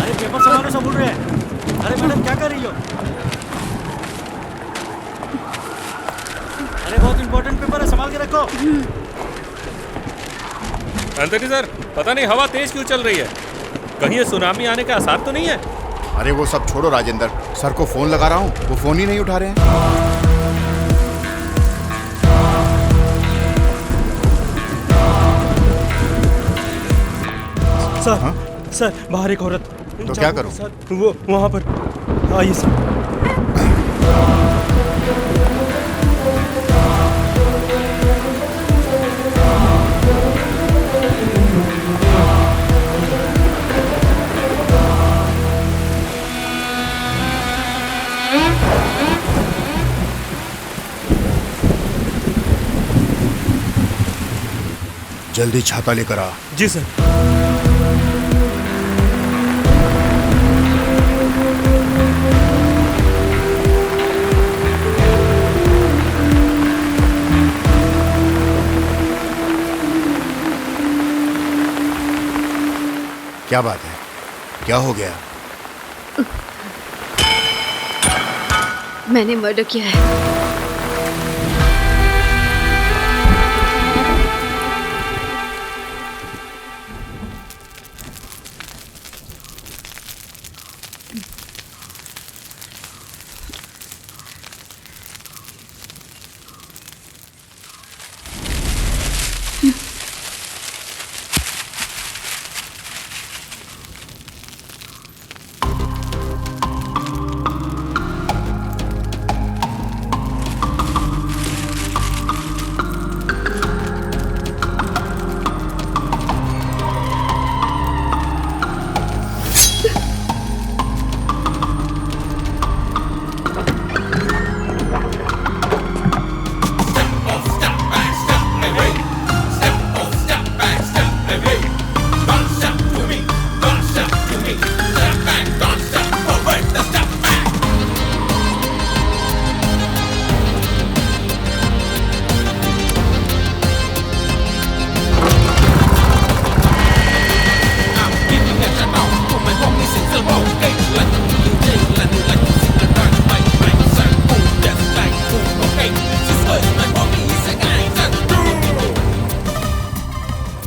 अरे पेपर संभालो, सब उड़ रहे हैं। अरे मैडम क्या कर रही हो? अरे बहुत इंपॉर्टेंट पेपर है, संभाल के रखो। अंतरी सर, पता नहीं हवा तेज क्यों चल रही है। कहीं ये सुनामी आने का आसार तो नहीं है? अरे वो सब छोड़ो राजेंद्र, सर को फोन लगा रहा हूँ, वो फोन ही नहीं उठा रहे हैं। सर, हाँ? सर बाहर एक औरत। तो क्या करूं? सर वो वहाँ पर आइए सर। जल्दी छाता लेकर आ। जी सर। क्या बात है, क्या हो गया? मैंने मर्डर किया है।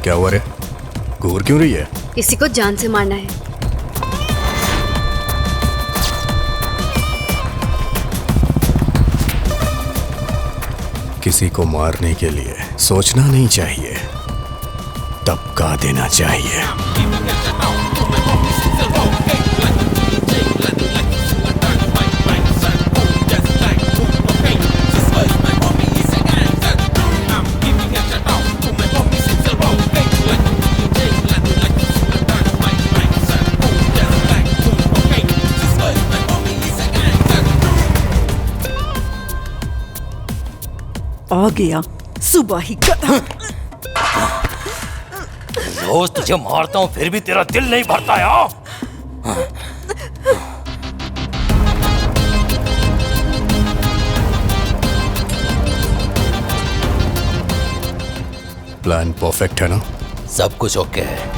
क्या हुआ रे? घूर क्यों रही है? किसी को जान से मारना है। किसी को मारने के लिए सोचना नहीं चाहिए, दबका देना चाहिए। आ गया सुबह ही का। रोज तुझे मारता हूँ फिर भी तेरा दिल नहीं भरता यार। प्लान परफेक्ट है ना? सब कुछ ओके है।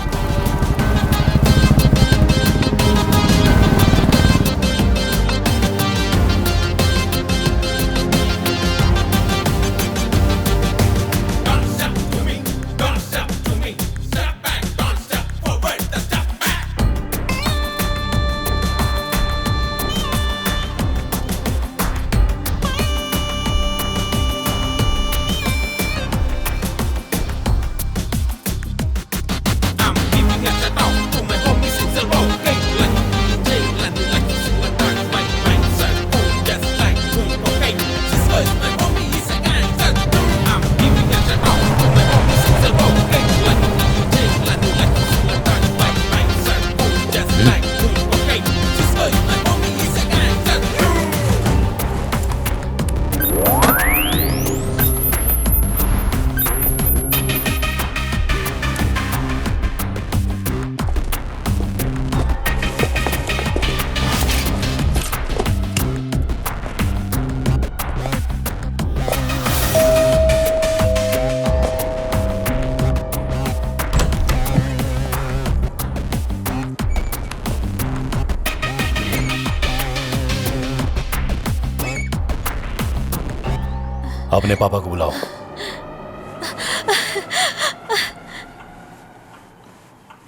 अपने पापा को बुलाओ।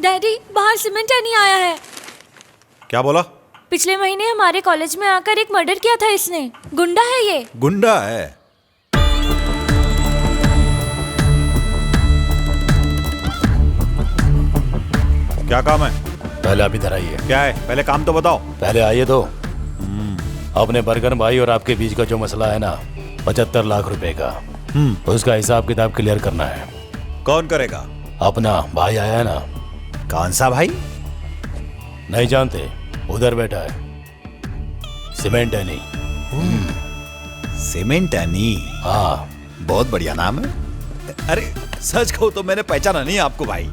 डैडी, बाहर सीमेंट नहीं आया है। क्या बोला? पिछले महीने हमारे कॉलेज में आकर एक मर्डर किया था इसने। गुंडा है ये। गुंडा है? क्या काम है? पहले आप इधर आइए। क्या है? पहले काम तो बताओ। पहले आइए तो। अपने बर्गन भाई और आपके बीच का जो मसला है ना, 75 लाख रुपए का, उसका हिसाब किताब क्लियर करना है। कौन करेगा? अपना भाई आया है ना। कौन सा भाई? नहीं जानते? उधर बैठा है, सीमेंट है नहीं। Cement any? हाँ, बहुत बढ़िया नाम है। अरे सच कहूं तो मैंने पहचाना नहीं आपको भाई।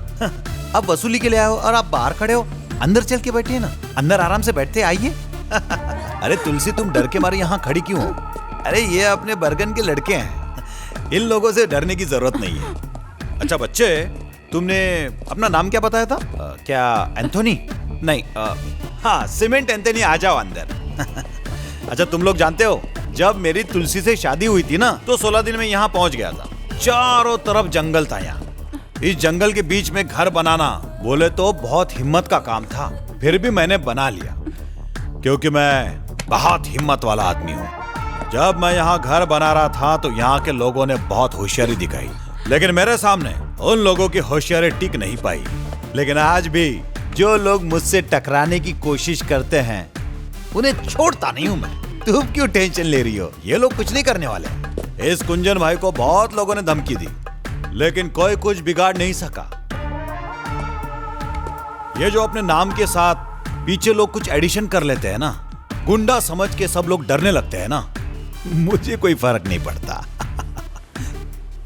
अब वसूली के लिए आए हो और आप बाहर खड़े हो। अंदर चल के बैठिए ना, अंदर आराम से बैठते आइए। अरे तुलसी, तुम डर के मारे यहाँ खड़ी क्यों हो? अरे ये अपने बर्गन के लड़के हैं, इन लोगों से डरने की जरूरत नहीं है। अच्छा बच्चे, तुमने अपना नाम क्या बताया था? क्या एंथोनी? नहीं, हाँ सीमेंट एंथोनी, आ जाओ अंदर। अच्छा तुम लोग जानते हो, जब मेरी तुलसी से शादी हुई थी ना, तो 16 दिन में यहाँ पहुंच गया था। चारों तरफ जंगल था। यहाँ इस जंगल के बीच में घर बनाना बोले तो बहुत हिम्मत का काम था, फिर भी मैंने बना लिया क्योंकि मैं बहुत हिम्मत वाला आदमी हूँ। जब मैं यहाँ घर बना रहा था तो यहाँ के लोगों ने बहुत होशियारी दिखाई, लेकिन मेरे सामने उन लोगों की होशियारी टिक नहीं पाई। लेकिन आज भी जो लोग मुझसे टकराने की कोशिश करते हैं उन्हें छोड़ता नहीं हूं मैं। तुम क्यों टेंशन ले रही हो? ये लोग कुछ नहीं करने वाले। इस कुंजन भाई को बहुत लोगों ने धमकी दी, लेकिन कोई कुछ बिगाड़ नहीं सका। ये जो अपने नाम के साथ पीछे लोग कुछ एडिशन कर लेते हैं ना, गुंडा समझ के सब लोग डरने लगते हैं ना, मुझे कोई फर्क नहीं पड़ता।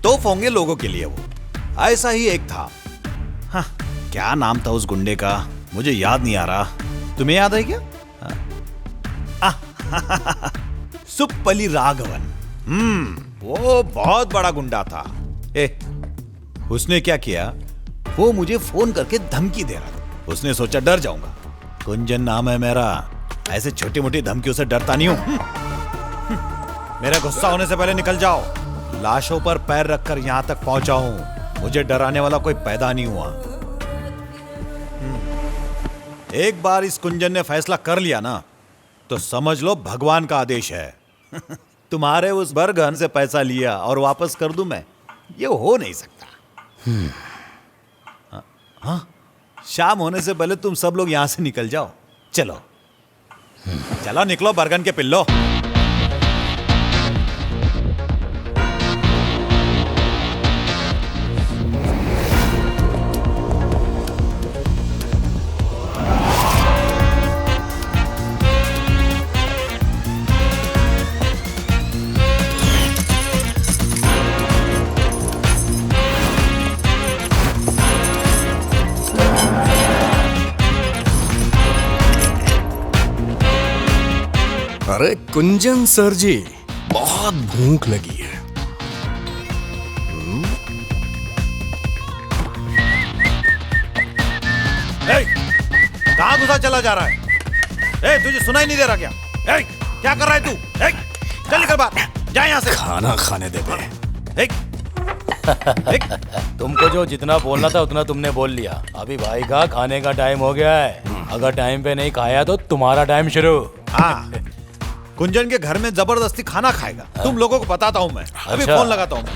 तो होंगे लोगों के लिए वो। ऐसा ही एक था। हाँ, क्या नाम था उस गुंडे का, मुझे याद नहीं आ रहा। तुम्हें याद है क्या? सुप्पली राघवन। वो बहुत बड़ा गुंडा था। उसने क्या किया, वो मुझे फोन करके धमकी दे रहा था। उसने सोचा डर जाऊंगा, कुंजन नाम है मेरा, ऐसे छोटी मोटी धमकियों से डरता नहीं हूं। मेरा गुस्सा होने से पहले निकल जाओ। लाशों पर पैर रखकर यहां तक पहुंचा हूं, मुझे डराने वाला कोई पैदा नहीं हुआ। एक बार इस कुंजन ने फैसला कर लिया ना, तो समझ लो भगवान का आदेश है। तुम्हारे उस बर्गन से पैसा लिया और वापस कर दूं मैं, ये हो नहीं सकता। हाँ, शाम होने से पहले तुम सब लोग यहां से निकल जाओ। चलो चलो निकलो बर्गन के पिल्लो। अरे कुंजन सर जी, बहुत भूख लगी है। कहां घुसा चला जा रहा है? तुझे सुनाई नहीं दे रहा क्या? क्या कर रहा है तू? चल निकल बाहर, जा यहां से। खाना खाने दे बे। तुमको जो जितना बोलना था उतना तुमने बोल लिया। अभी भाई का खाने का टाइम हो गया है। अगर टाइम पे नहीं खाया तो तुम्हारा टाइम शुरू। हाँ, कुंजन के घर में जबरदस्ती खाना खाएगा। तुम लोगों को बताता हूं मैं। अभी फोन लगाता हूं मैं।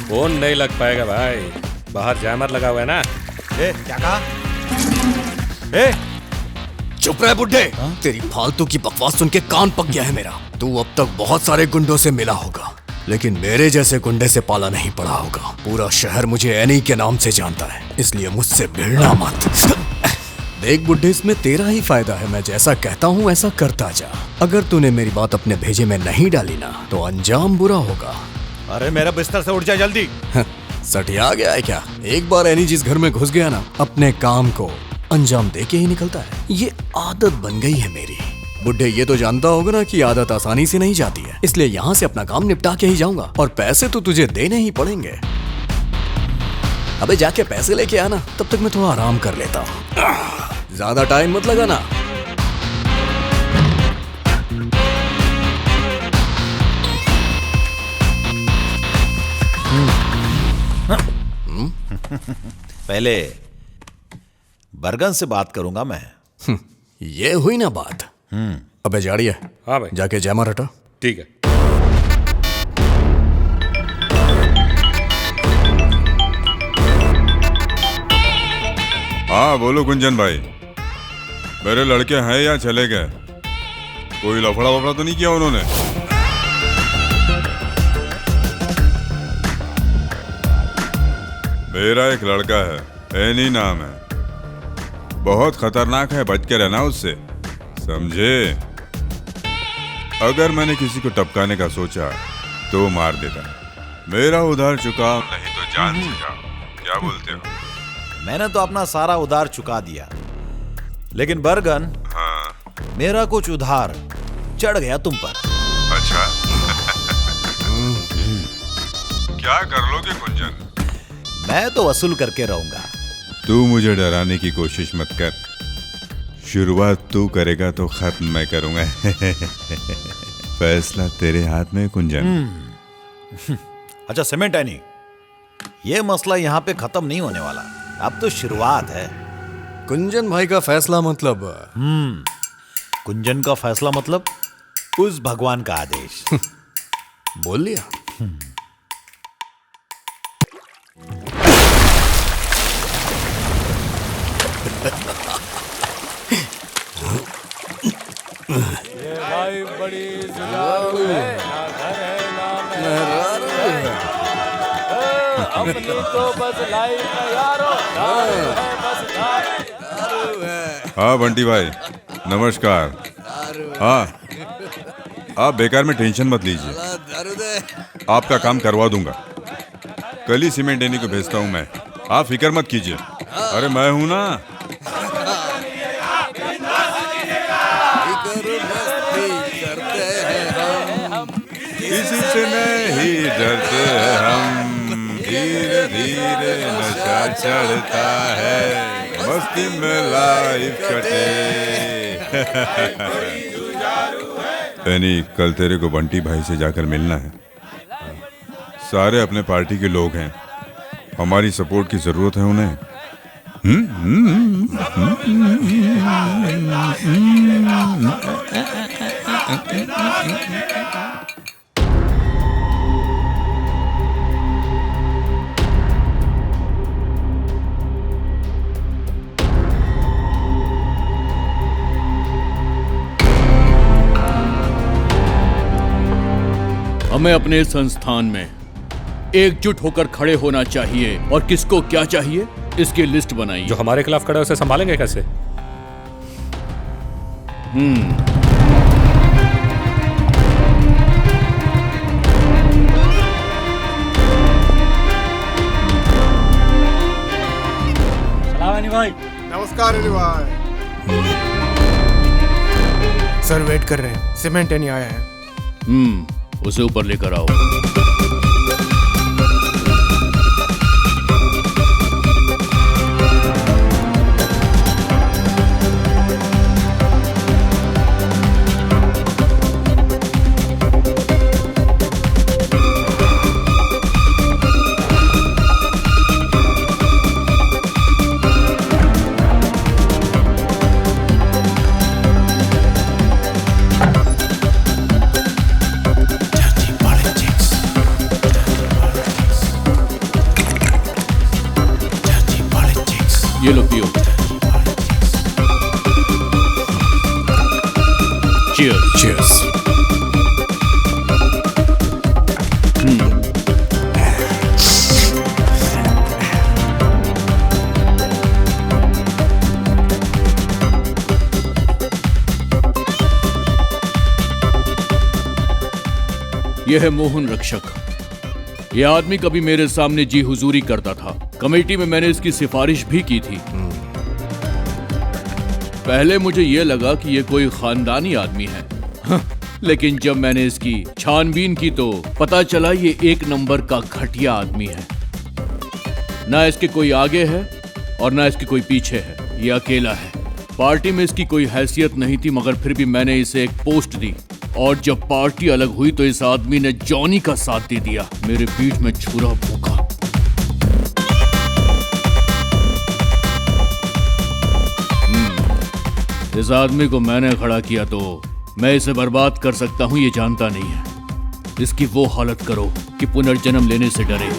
फोन नहीं लग पाएगा भाई, बाहर जैमर लगा हुआ है ना। क्या कहा? चुप रहे बुड्ढे। तेरी फालतू की बकवास सुन के कान पक गया है मेरा। तू अब तक बहुत सारे गुंडों से मिला होगा, लेकिन मेरे जैसे गुंडे से पाला नहीं पड़ा होगा। पूरा शहर मुझे एनी के नाम से जानता है, इसलिए मुझसे भिड़ना मत। देख बुड्ढे, इसमें तेरा ही फायदा है। मैं जैसा कहता हूँ ऐसा करता जा। अगर तूने मेरी बात अपने भेजे में नहीं डाली ना, तो अंजाम बुरा होगा। अरे मेरा बिस्तर से उठ जा जल्दी। सटिया गया है क्या? एक बार एनी जिस घर में घुस गया ना, अपने काम को अंजाम दे के ही निकलता है। ये आदत बन गई है मेरी। बुड्ढे, ये तो जानता होगा ना कि आदत आसानी से नहीं जाती है, इसलिए यहाँ से अपना काम निपटा के ही जाऊंगा। और पैसे तो तुझे देने ही पड़ेंगे। अबे जाके पैसे लेके आना, तब तक मैं थोड़ा आराम कर लेता हूँ। ज्यादा टाइम मत लगाना। पहले बरगन से बात करूंगा मैं। ये हुई ना बात। अबे जाड़िए, हाँ भाई। जाके जयमार हटा। ठीक है। हाँ बोलो गुंजन भाई, मेरे लड़के हैं या चले गए? कोई लफड़ा वफड़ा तो नहीं किया उन्होंने? मेरा एक लड़का है, एनी नाम है, बहुत खतरनाक है, बच के रहना उससे, समझे? अगर मैंने किसी को टपकाने का सोचा तो मार देता। मेरा उधार चुकाओ नहीं तो जान से जाओ। क्या बोलते हो? मैंने तो अपना सारा उधार चुका दिया, लेकिन बरगन, हाँ। मेरा कुछ उधार चढ़ गया तुम पर। अच्छा। क्या कर लोगे गुंजन? मैं तो वसूल करके रहूंगा। तू मुझे डराने की कोशिश मत कर, शुरुआत तू करेगा तो खत्म मैं करूंगा। फैसला तेरे हाथ में कुंजन। अच्छा सीमेंट एनी, ये मसला यहाँ पे खत्म नहीं होने वाला, अब तो शुरुआत है। कुंजन भाई का फैसला मतलब? कुंजन का फैसला मतलब उस भगवान का आदेश। बोल लिया। हाँ बंटी भाई नमस्कार। हाँ आप बेकार में टेंशन मत लीजिए, आपका काम करवा दूंगा। कल ही सीमेंट देने को भेजता हूँ मैं, आप फिक्र मत कीजिए। अरे मैं हूं ना। किसी से नहीं डरते हैं हम, धीरे धीरे नशा चढ़ता है, मस्ती में लाइफ कटे। यानी कल तेरे को बंटी भाई से जाकर मिलना है। सारे अपने पार्टी के लोग हैं, हमारी सपोर्ट की जरूरत है उन्हें। हमें अपने संस्थान में एकजुट होकर खड़े होना चाहिए और किसको क्या चाहिए इसकी लिस्ट बनाइए। जो हमारे खिलाफ खड़ा है उसे संभालेंगे कैसे? भाई नमस्कार अली भाई। सर वेट कर रहे हैं, सीमेंट नहीं आया है। उसे ऊपर लेकर आओ। ये लो पियो। चीयर्स। चीयर्स। यह है मोहन रक्षक। यह आदमी कभी मेरे सामने जी हुजूरी करता था। कमेटी में मैंने इसकी सिफारिश भी की थी। पहले मुझे यह लगा कि यह कोई खानदानी आदमी है, लेकिन जब मैंने इसकी छानबीन की तो पता चला ये एक नंबर का घटिया आदमी है। ना इसके कोई आगे है और ना इसके कोई पीछे है, ये अकेला है। पार्टी में इसकी कोई हैसियत नहीं थी, मगर फिर भी मैंने इसे एक पोस्ट दी और जब पार्टी अलग हुई तो इस आदमी ने जॉनी का साथ दे दिया। मेरे पीठ में छुरा भूखा। इस आदमी को मैंने खड़ा किया तो मैं इसे बर्बाद कर सकता हूं, ये जानता नहीं है। इसकी वो हालत करो कि पुनर्जन्म लेने से डरे।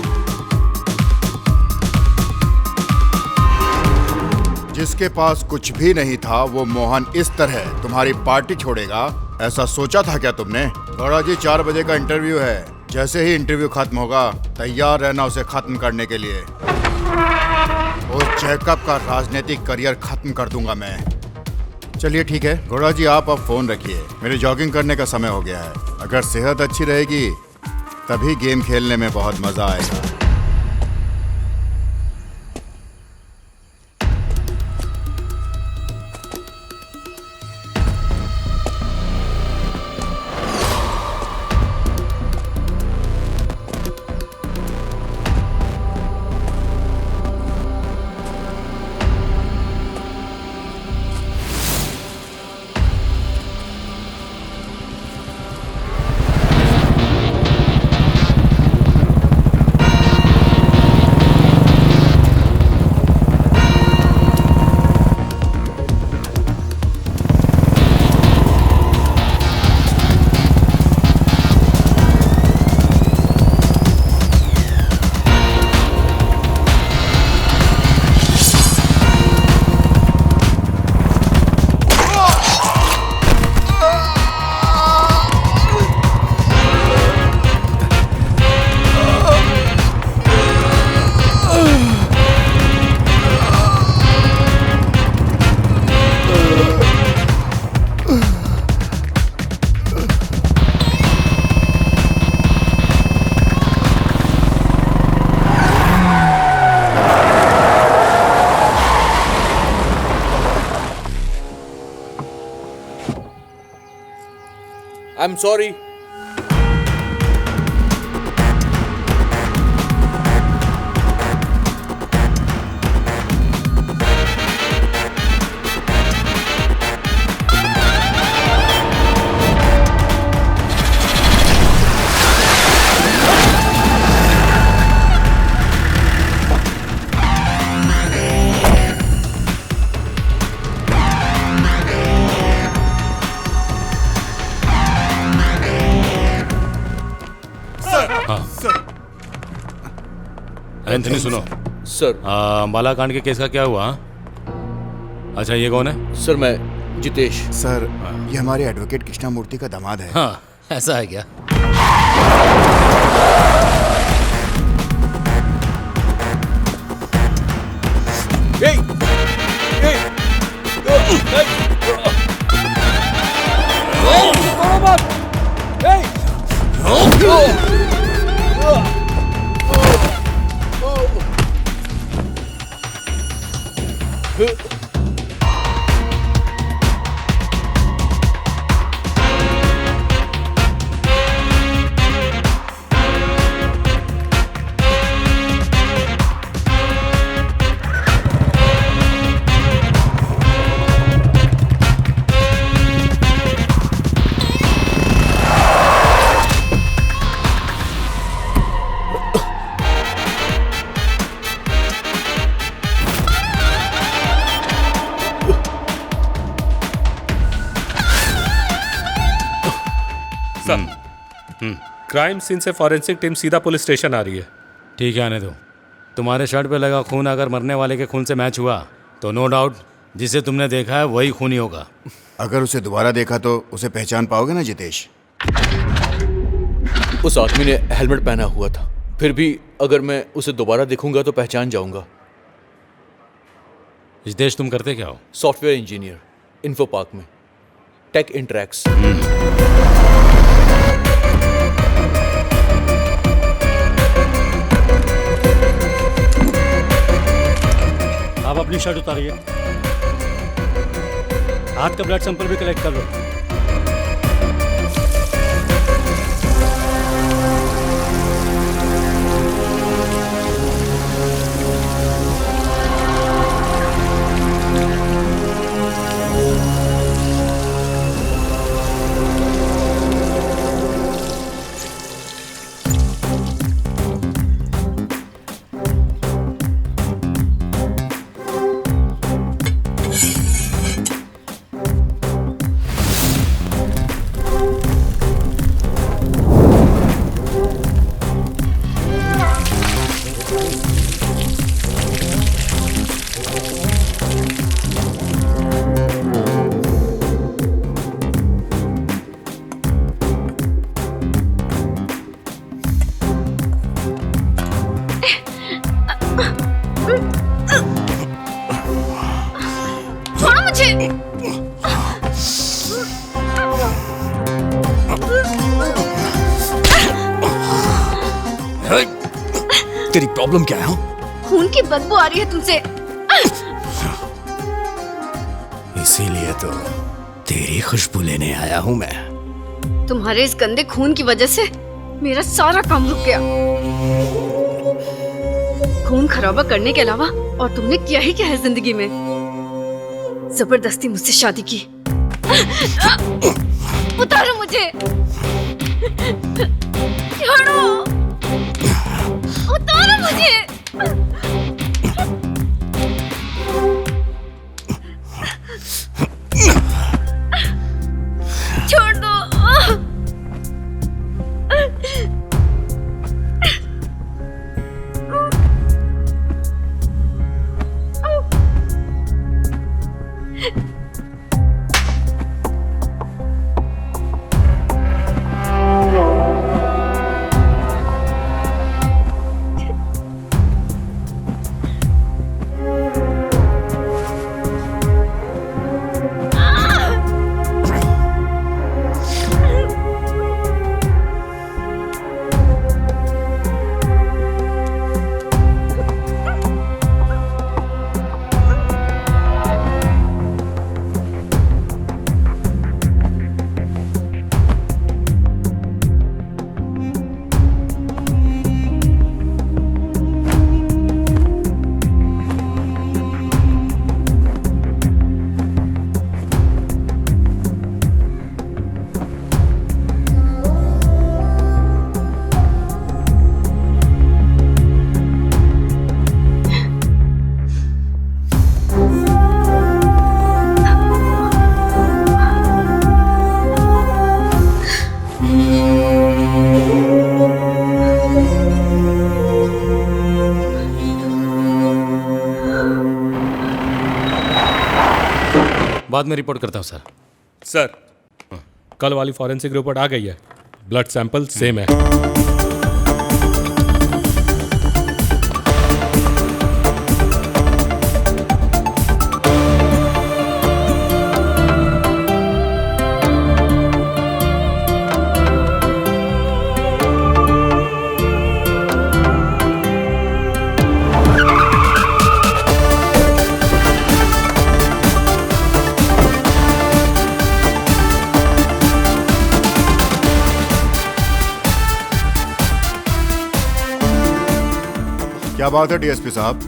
जिसके पास कुछ भी नहीं था वो मोहन इस तरह तुम्हारी पार्टी छोड़ेगा, ऐसा सोचा था क्या तुमने? गौड़ा जी 4 बजे का इंटरव्यू है। जैसे ही इंटरव्यू खत्म होगा तैयार रहना उसे खत्म करने के लिए। उस जैकब का राजनीतिक करियर खत्म कर दूंगा मैं। चलिए ठीक है गौड़ा जी, आप अब फोन रखिए, मेरे जॉगिंग करने का समय हो गया है। अगर सेहत अच्छी रहेगी तभी गेम खेलने में बहुत मजा आएगा। I'm sorry. एंथनी सुनो सर। अंबाला कांड के केस का क्या हुआ? अच्छा ये कौन है? सर मैं जितेश। सर ये हमारे एडवोकेट कृष्णामूर्ति का दामाद है। हाँ ऐसा है क्या? क्राइम सीन से फॉरेंसिक टीम सीधा पुलिस स्टेशन आ रही है। ठीक है आने दो। तुम्हारे शर्ट पे लगा खून अगर मरने वाले के खून से मैच हुआ तो नो डाउट जिसे तुमने देखा है वही खूनी होगा। अगर उसे दोबारा देखा तो उसे पहचान पाओगे ना जितेश? उस आदमी ने हेलमेट पहना हुआ था, फिर भी अगर मैं उसे दोबारा देखूंगा तो पहचान जाऊंगा। जितेश तुम करते क्या हो? सॉफ्टवेयर इंजीनियर, इन्फो पार्क में, टेक इंटरैक्स। आप अपनी शर्ट उतारिए, हाथ का ब्लड सैंपल भी कलेक्ट कर लो। छोड़ो मुझे। तेरी प्रॉब्लम क्या है? खून की बदबू आ रही है तुमसे। इसीलिए तो तेरी खुशबू लेने आया हूं मैं। तुम्हारे इस गंदे खून की वजह से मेरा सारा काम रुक गया। खून खराबा करने के अलावा और तुमने किया ही क्या है जिंदगी में? जबरदस्ती मुझसे शादी की। उतारो मुझे। छोड़ो। उतारो मुझे। छोड़ दो। बाद में रिपोर्ट करता हूँ सर। सर, कल वाली फॉरेंसिक रिपोर्ट आ गई है। ब्लड सैंपल सेम है। क्या बात है डीएसपी साहब?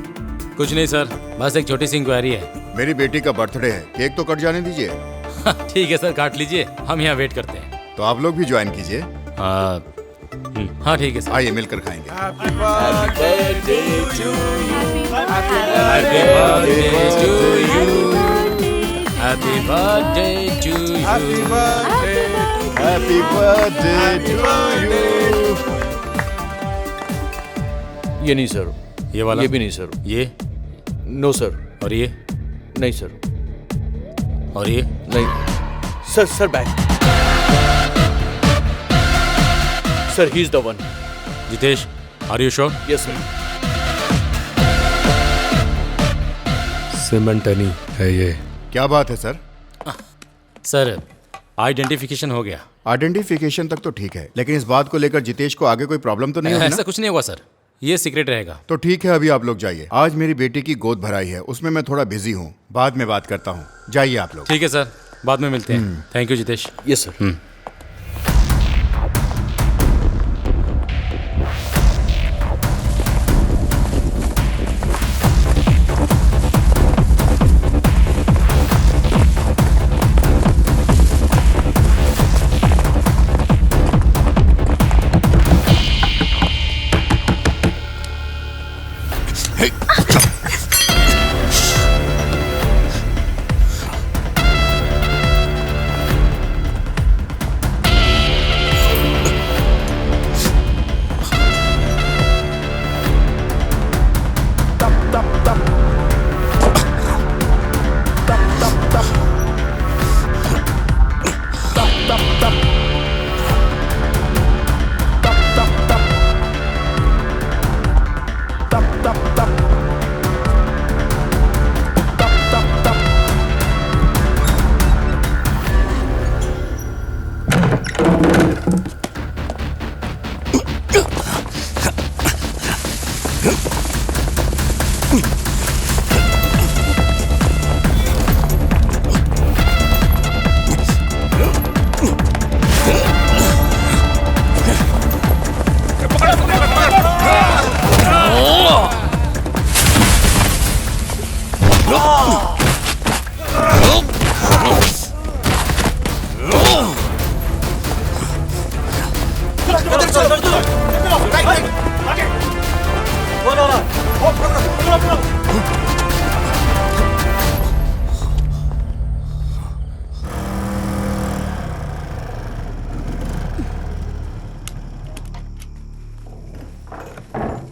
कुछ नहीं सर, बस एक छोटी सी इंक्वायरी है। मेरी बेटी का बर्थडे है, केक तो कट जाने दीजिए। ठीक है सर, काट लीजिए, हम यहाँ वेट करते हैं। तो आप लोग भी ज्वाइन कीजिए। हाँ ठीक है सर। आइए मिलकर खाएंगे। Happy birthday to you. Happy birthday to you. Happy birthday to you. ये नहीं सर। ये वाला? ये भी नहीं सर। ये? No sir. और ये? नहीं सर। और ये? नहीं sir. Sir back. Sir he is the one. Jitesh, are you sure? Yes sir. सिमेंटनी है ये। क्या बात है सर? सर, आइडेंटिफिकेशन हो गया। आइडेंटिफिकेशन तक तो ठीक है, लेकिन इस बात को लेकर जितेश को आगे कोई प्रॉब्लम तो नहीं होगी ना? ऐसा कुछ नहीं हुआ सर, ये सीक्रेट रहेगा। तो ठीक है, अभी आप लोग जाइए। आज मेरी बेटी की गोद भराई है, उसमें मैं थोड़ा बिजी हूँ, बाद में बात करता हूँ। जाइए आप लोग। ठीक है सर, बाद में मिलते हैं। Thank you Jitesh. Yes sir.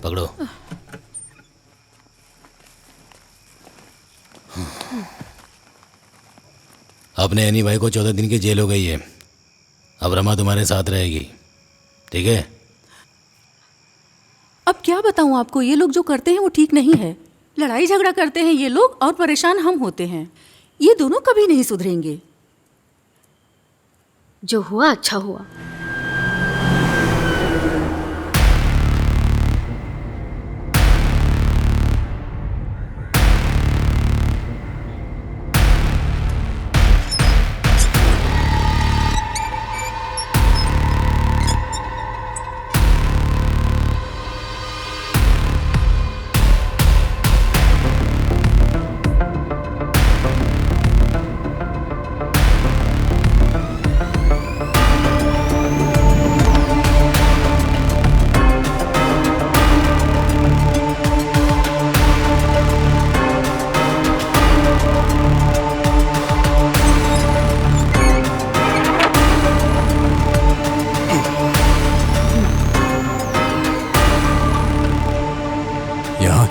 पकड़ो। अपने एनी भाई को 14 दिन की जेल हो गई है। अब रमा तुम्हारे साथ रहेगी, ठीक है? अब क्या बताऊं आपको, ये लोग जो करते हैं वो ठीक नहीं है। लड़ाई झगड़ा करते हैं ये लोग और परेशान हम होते हैं। ये दोनों कभी नहीं सुधरेंगे। जो हुआ अच्छा हुआ।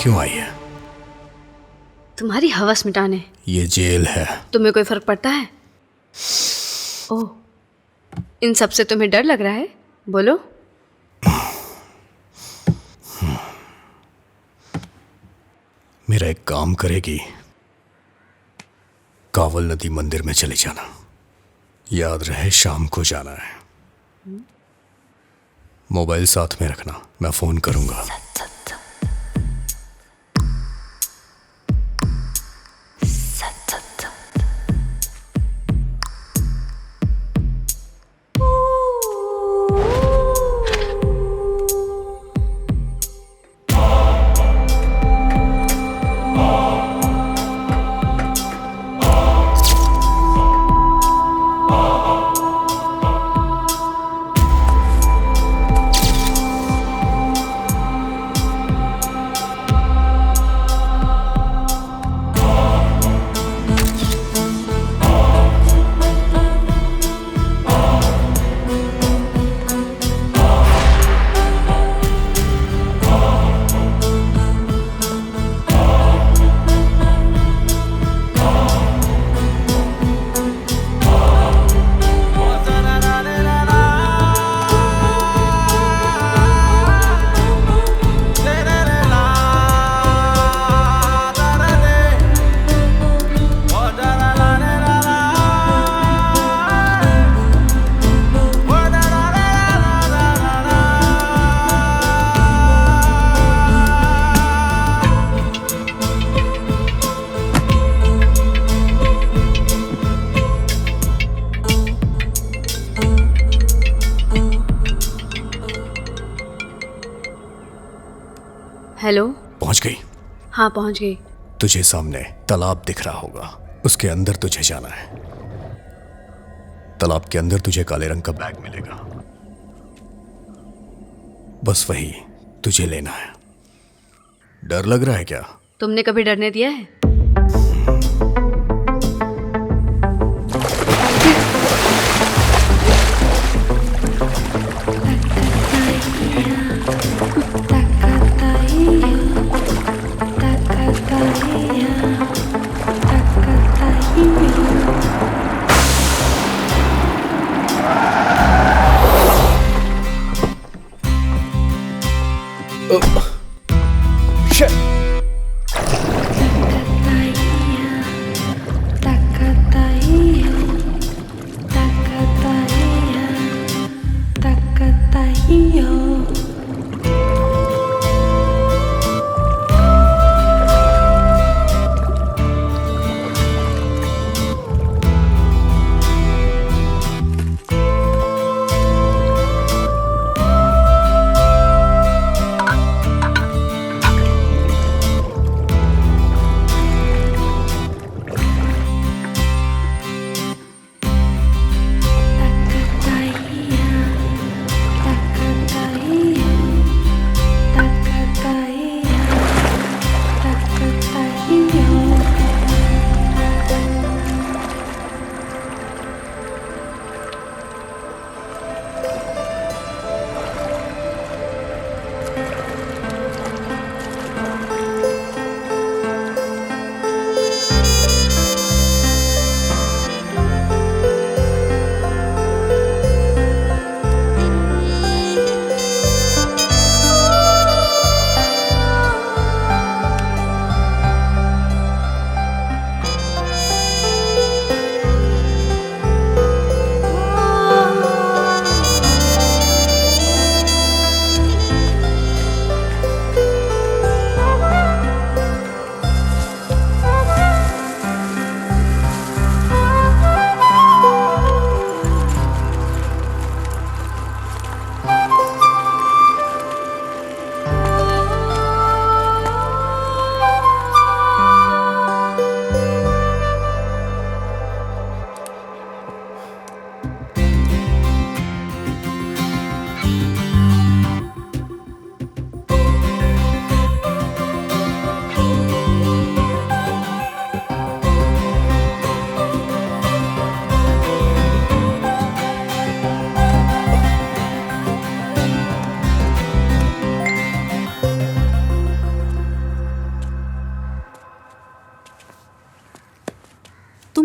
क्यों आई है? तुम्हारी हवस मिटाने। ये जेल है। तुम्हें कोई फर्क पड़ता है? ओह, इन सब से तुम्हें डर लग रहा है? बोलो। मेरा एक काम करेगी, कावल नदी मंदिर में चले जाना। याद रहे शाम को जाना है। मोबाइल साथ में रखना, मैं फोन करूंगा। हेलो। पहुंच गई? हाँ पहुंच गई। तुझे सामने तालाब दिख रहा होगा, उसके अंदर तुझे जाना है। तालाब के अंदर तुझे काले रंग का बैग मिलेगा, बस वही तुझे लेना है। डर लग रहा है क्या? तुमने कभी डरने दिया है?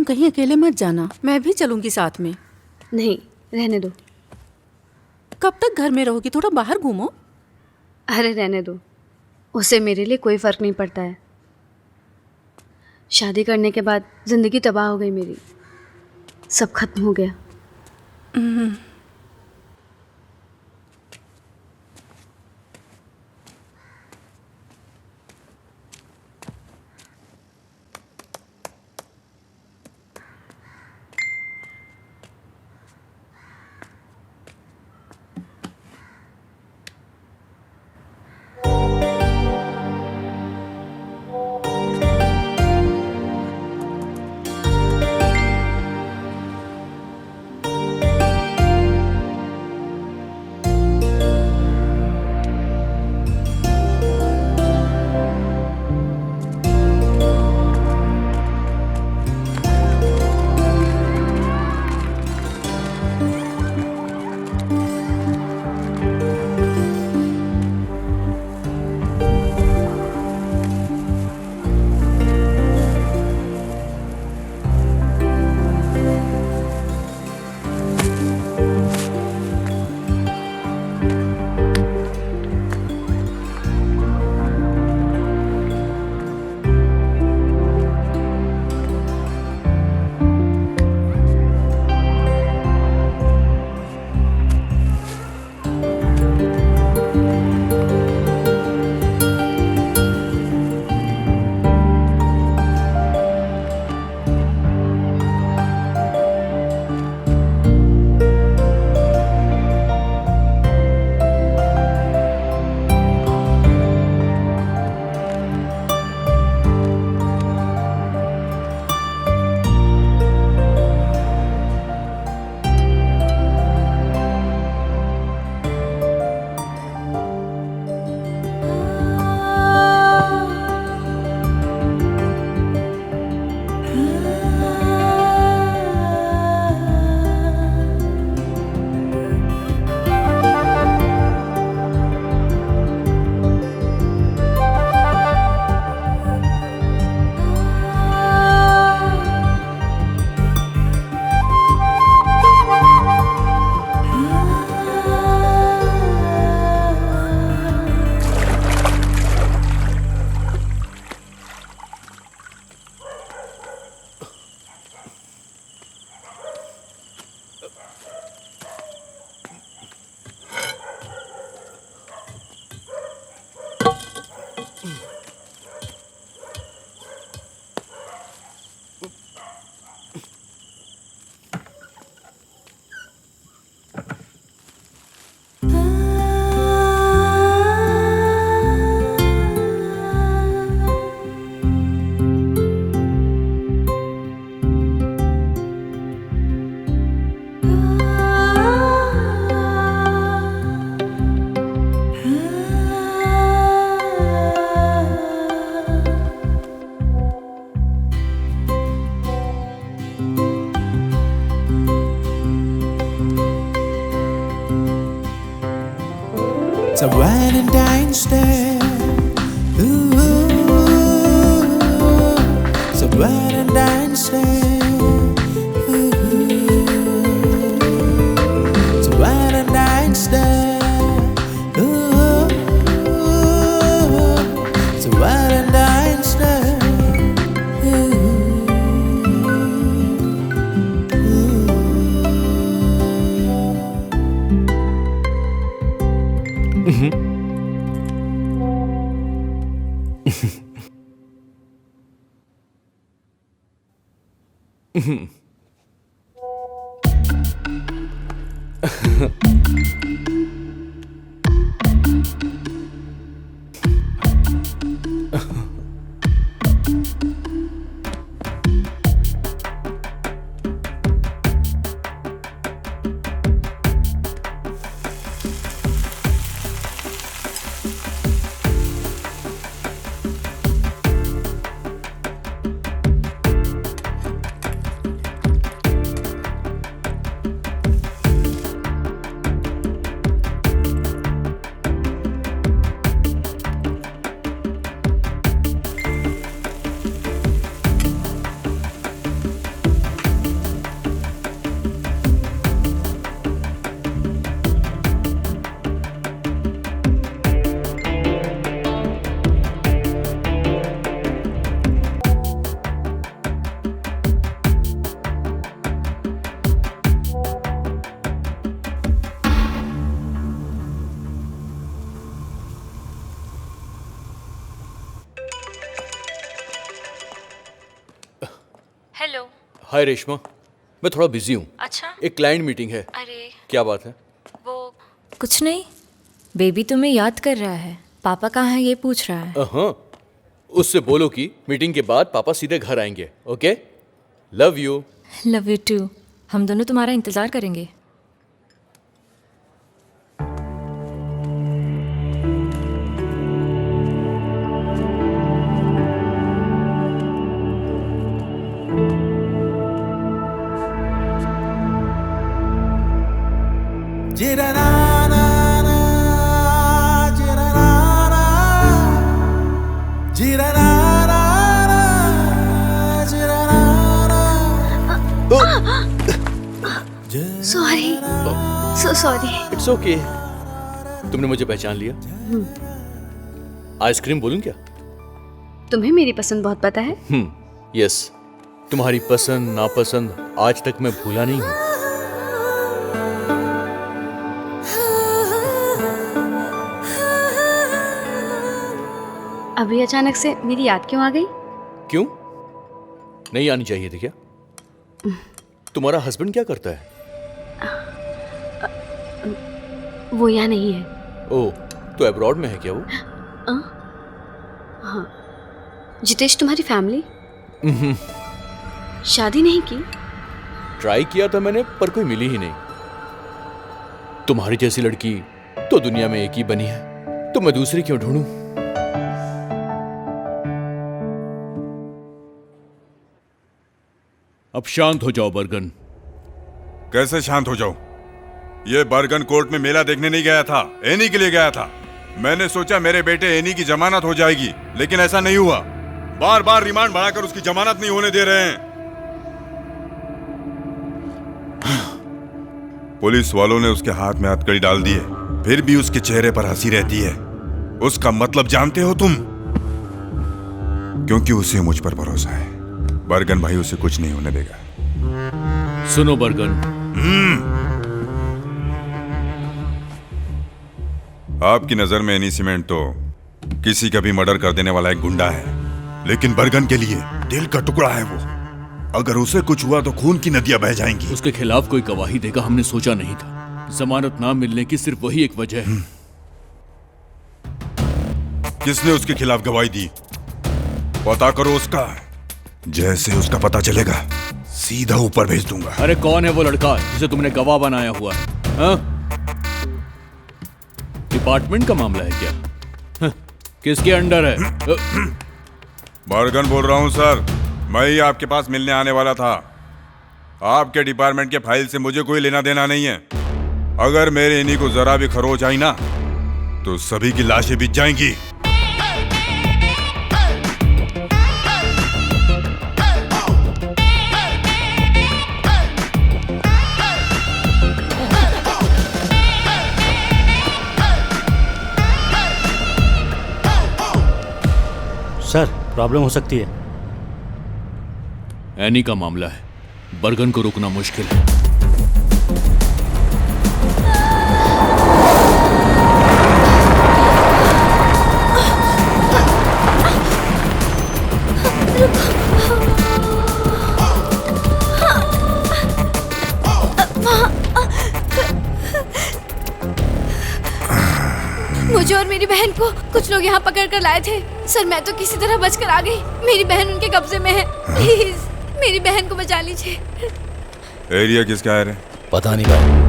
तुम कहीं अकेले मत जाना, मैं भी चलूंगी साथ में। नहीं, रहने दो। कब तक घर में रहोगी? थोड़ा बाहर घूमो। अरे रहने दो, उससे मेरे लिए कोई फ़र्क नहीं पड़ता है। शादी करने के बाद ज़िंदगी तबाह हो गई मेरी, सब खत्म हो गया। It's a Valentine's Day. Ooh, it's a Valentine's Day. Ooh, it's a Valentine's Day. Ooh, it's a Valentine's Day. Hello. Hi Reshma, मैं थोड़ा बिजी हूँ। अच्छा। एक क्लाइंट मीटिंग है। अरे क्या बात है? वो कुछ नहीं, बेबी तुम्हें याद कर रहा है। पापा कहाँ है ये पूछ रहा है। हाँ, उससे बोलो कि मीटिंग के बाद पापा सीधे घर आएंगे। Okay, love you. Love you too. हम दोनों तुम्हारा इंतजार करेंगे। Sorry, so sorry. It's okay. तुमने मुझे पहचान लिया। आइसक्रीम बोलूं क्या? तुम्हें मेरी पसंद बहुत पता है। यस, तुम्हारी पसंद नापसंद आज तक मैं भूला नहीं हूं। अभी अचानक से मेरी याद क्यों आ गई? क्यों? नहीं आनी चाहिए थी क्या? तुम्हारा हस्बैंड क्या करता है? वो यहाँ नहीं है। ओह, तो अब्रॉड में है क्या वो? हाँ। जितेश, तुम्हारी फैमिली शादी नहीं की? ट्राई किया था मैंने, पर कोई मिली ही नहीं। तुम्हारी जैसी लड़की तो दुनिया में एक ही बनी है, तो मैं दूसरी क्यों ढूंढूं? अब शांत हो जाओ बर्गन। कैसे शांत हो जाऊं? ये बर्गन कोर्ट में मेला देखने नहीं गया था, एनी के लिए गया था। मैंने सोचा मेरे बेटे एनी की जमानत हो जाएगी, लेकिन ऐसा नहीं हुआ। बार बार रिमांड बढ़ाकर उसकी जमानत नहीं होने दे रहे हैं। पुलिस वालों ने उसके हाथ में हथकड़ी डाल दी है, फिर भी उसके चेहरे पर हंसी रहती है। उसका मतलब जानते हो तुम? क्योंकि उसे मुझ पर भरोसा है। बर्गन भाई उसे कुछ नहीं होने देगा। सुनो बर्गन, आपकी नजर में एनी सीमेंट तो किसी का भी मर्डर कर देने वाला एक गुंडा है, लेकिन बर्गन के लिए दिल का टुकड़ा है वो। अगर उसे कुछ हुआ तो खून की नदियां बह जाएंगी। उसके खिलाफ कोई गवाही देगा हमने सोचा नहीं था। जमानत ना मिलने की सिर्फ वही एक वजह है। किसने उसके खिलाफ गवाही दी? पता करो उसका। जैसे उसका पता चलेगा सीधा ऊपर भेज दूंगा। अरे कौन है वो लड़का जिसे तुमने गवाह बनाया हुआ है? हाँ? डिपार्टमेंट का मामला है क्या? हाँ? किसके अंडर है? बर्गन बोल रहा हूं सर, मैं ही आपके पास मिलने आने वाला था। आपके डिपार्टमेंट के फाइल से मुझे कोई लेना देना नहीं है। अगर मेरे इन्हीं को जरा भी खरोच आई ना तो सभी की लाशें बिछ जाएंगी। सर, प्रॉब्लम हो सकती है। एनी का मामला है, बर्गन को रोकना मुश्किल है। मुझे और मेरी बहन को कुछ लोग यहाँ पकड़ कर लाए थे। सर, मैं तो किसी तरह बचकर आ गई। मेरी बहन उनके कब्जे में है। प्लीज मेरी बहन को बचा लीजिए। एरिया किसका है रे? पता नहीं भाई।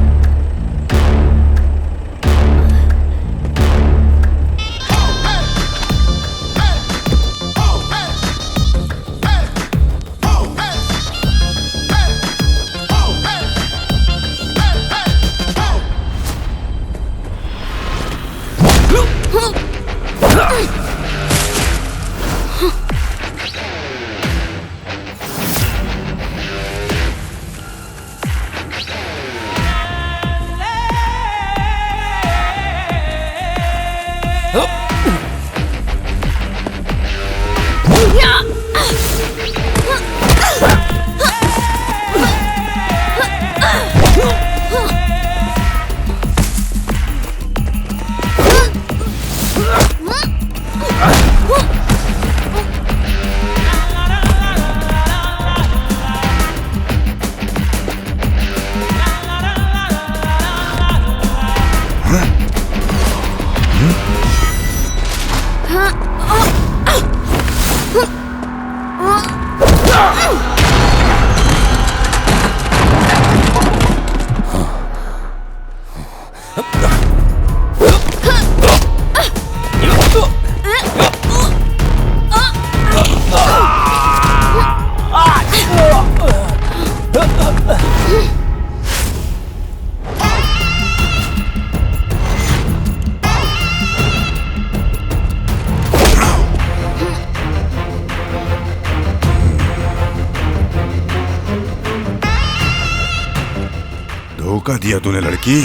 धोखा दिया तूने लड़की।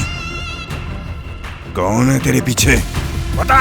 कौन है तेरे पीछे बता।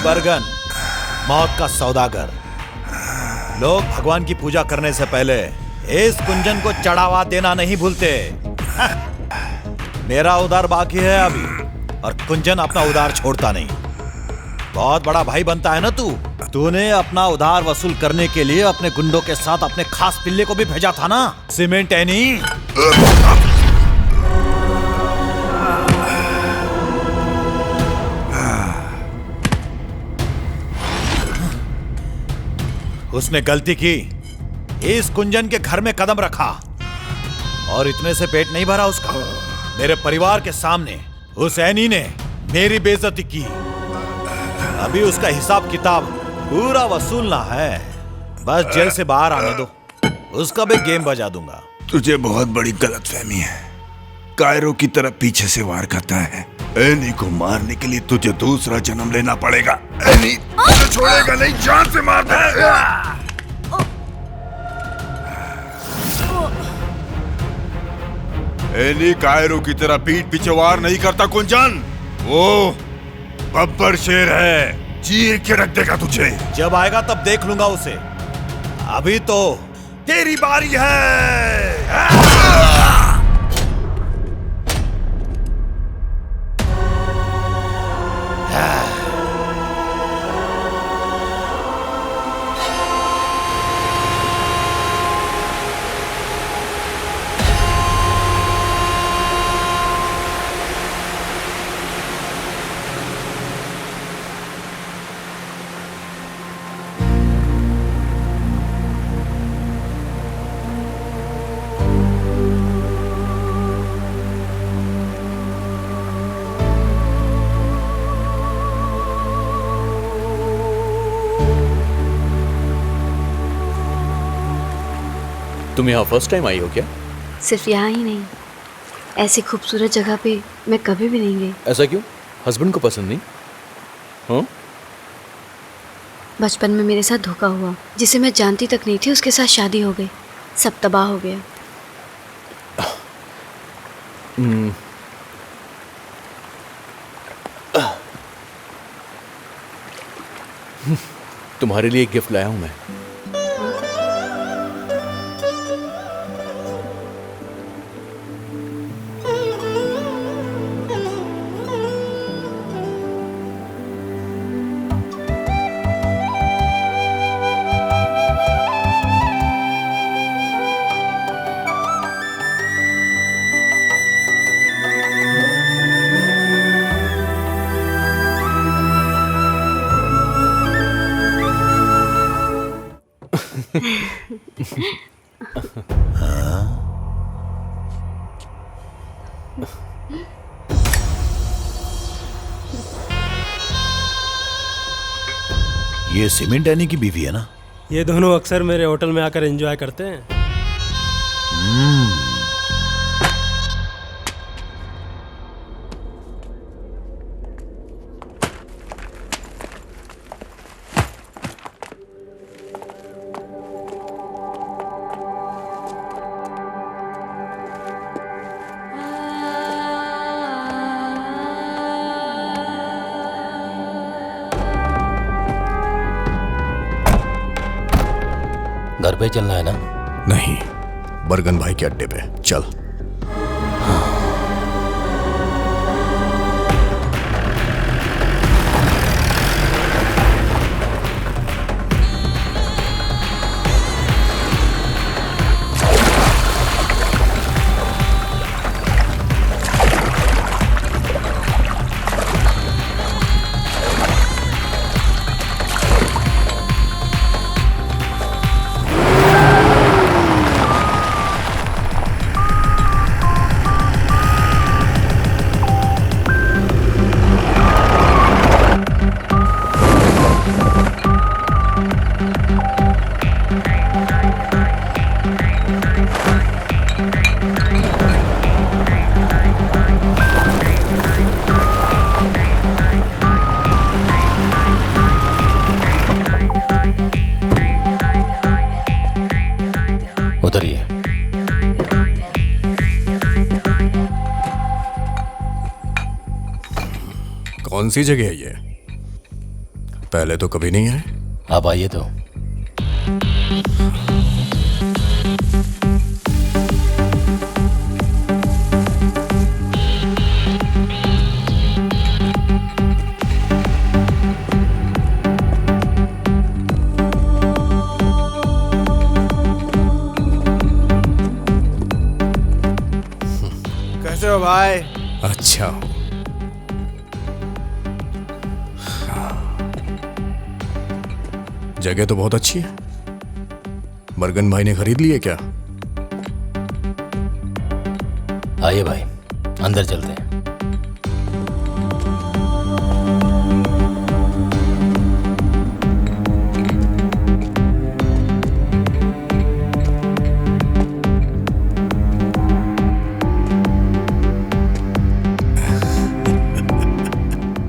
बरगन, मौत का सौदागर। लोग भगवान की पूजा करने से पहले इस कुंजन को चढ़ावा देना नहीं भूलते। मेरा उधार बाकी है अभी, और कुंजन अपना उधार छोड़ता नहीं। बहुत बड़ा भाई बनता है ना तू। तूने अपना उधार वसूल करने के लिए अपने गुंडों के साथ अपने खास पिल्ले को भी भेजा था ना, सीमेंट एनी। उसने गलती की, इस कुंजन के घर में कदम रखा, और इतने से पेट नहीं भरा उसका। मेरे परिवार के सामने उस एनी ने मेरी बेइज्जती की। अभी उसका हिसाब किताब पूरा वसूलना है। बस जेल से बाहर आने दो, उसका भी गेम बजा दूंगा। तुझे बहुत बड़ी गलतफहमी है। कायरो की तरफ पीछे से वार करता है। एनी को मारने के लिए तुझे दूसरा जन्म लेना पड़ेगा। एनी तुझे छोड़ेगा नहीं, जान से मार देगा। एनी कायरो की तरह पीठ पीछे वार नहीं करता कुंजन। वो बब्बर शेर है, चीर के रख देगा तुझे। जब आएगा तब देख लूंगा उसे। अभी तो तेरी बारी है। तुम यहाँ फर्स्ट टाइम आई हो क्या? सिर्फ यहाँ ही नहीं, ऐसी खूबसूरत जगह पे मैं कभी भी नहीं गई। ऐसा क्यों? हस्बैंड को पसंद नहीं? हाँ? बचपन में मेरे साथ धोखा हुआ, जिसे मैं जानती तक नहीं थी, उसके साथ शादी हो गई। सब तबाह हो गया। तुम्हारे लिए एक गिफ्ट लाया हूं मैं। ये सीमेंट एनी की बीवी है ना? ये दोनों अक्सर मेरे होटल में आकर एंजॉय करते हैं। घर पे चलना है ना? नहीं, बरगन भाई के अड्डे पे चल। उतरिए। कौन सी जगह है ये? पहले तो कभी नहीं आए। आप आइए तो। कैसे हो भाई? अच्छा हो। जगह तो बहुत अच्छी है। बरगन भाई ने खरीद ली है क्या? आइए भाई, अंदर चलते हैं।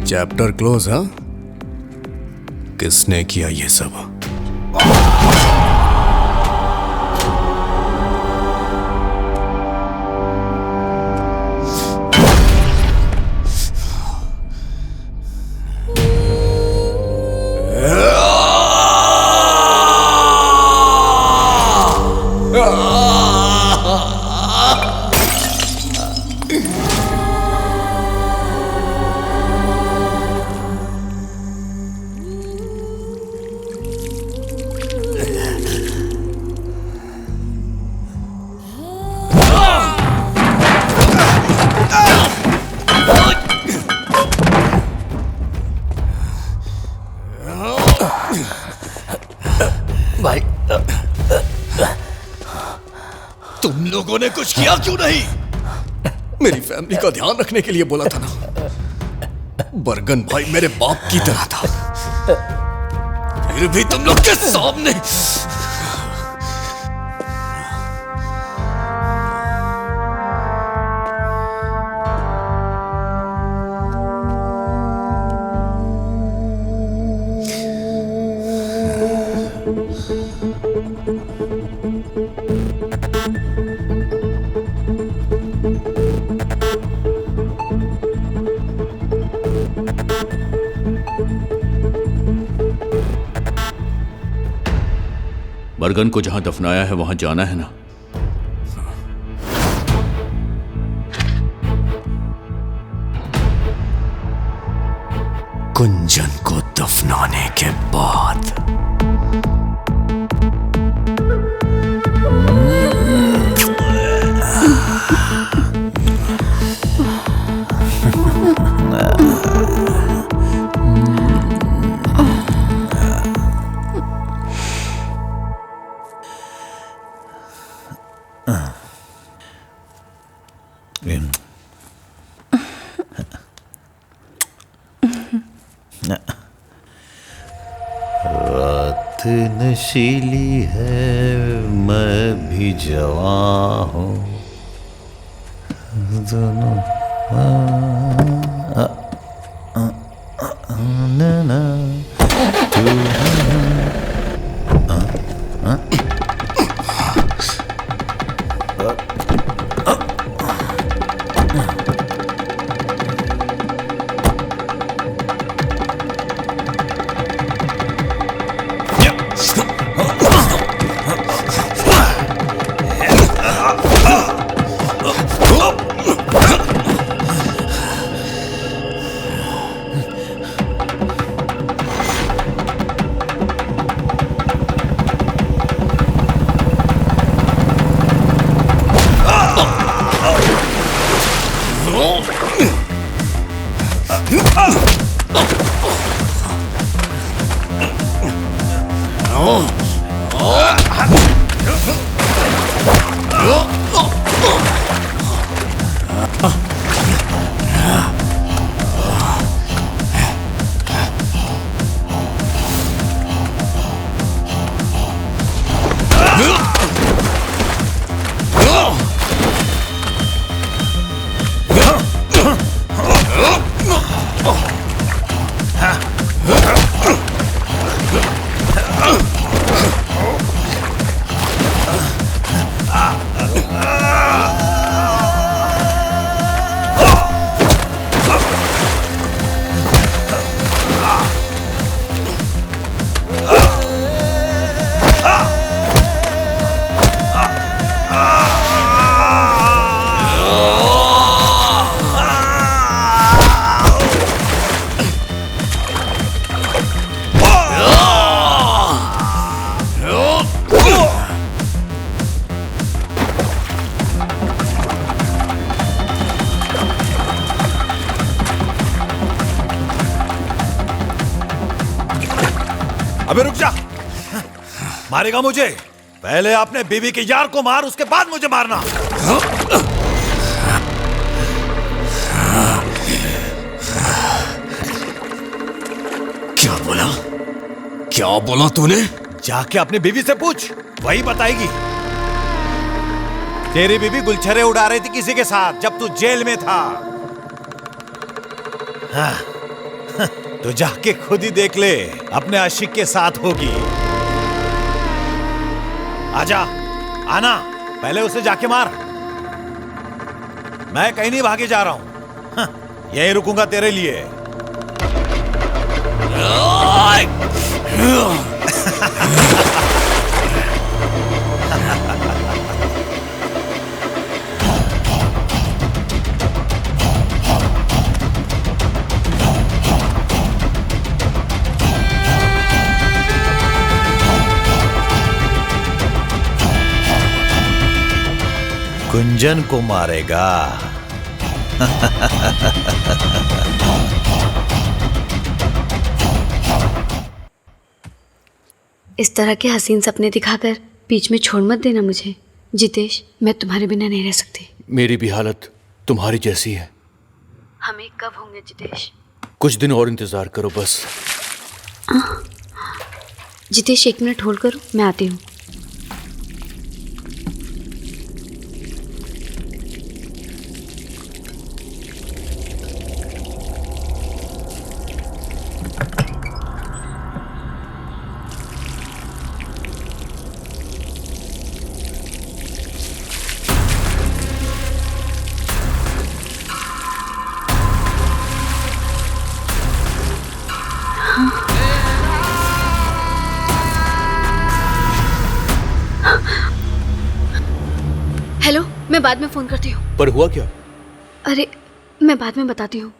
चैप्टर क्लोज, हाँ? किसने किया ये सब? भाई, तुम लोगों ने कुछ किया क्यों नहीं? मेरी फैमिली का ध्यान रखने के लिए बोला था ना। बरगन भाई मेरे बाप की तरह था, फिर भी तुम लोग के सामने। बरगन को जहां दफनाया है वहां जाना है ना? कुंजन को दफनाने के बाद रात नशीली है मैं भी जवां हूँ दोनों ना अबे रुक जा, मारेगा मुझे? पहले आपने बीवी के यार को मार, उसके बाद मुझे मारना। क्या बोला? क्या बोला तूने? जाके अपनी बीवी से पूछ, वही बताएगी। तेरी बीवी गुलछरे उड़ा रही थी किसी के साथ जब तू जेल में था। हाँ, तो जाके खुद ही देख ले, अपने आशिक के साथ होगी। आजा, आना, पहले उसे जाके मार। मैं कहीं नहीं भागे जा रहा हूं, हाँ, यहीं रुकूंगा तेरे लिए। कुंजन को मारेगा। इस तरह के हसीन सपने दिखाकर बीच में छोड़ मत देना मुझे जितेश। मैं तुम्हारे बिना नहीं रह सकती। मेरी भी हालत तुम्हारी जैसी है। हम एक कब होंगे जितेश? कुछ दिन और इंतजार करो बस। जितेश 1 मिनट होल्ड करो, मैं आती हूँ। हेलो, मैं बाद में फोन करती हूँ। पर हुआ क्या? अरे मैं बाद में बताती हूँ।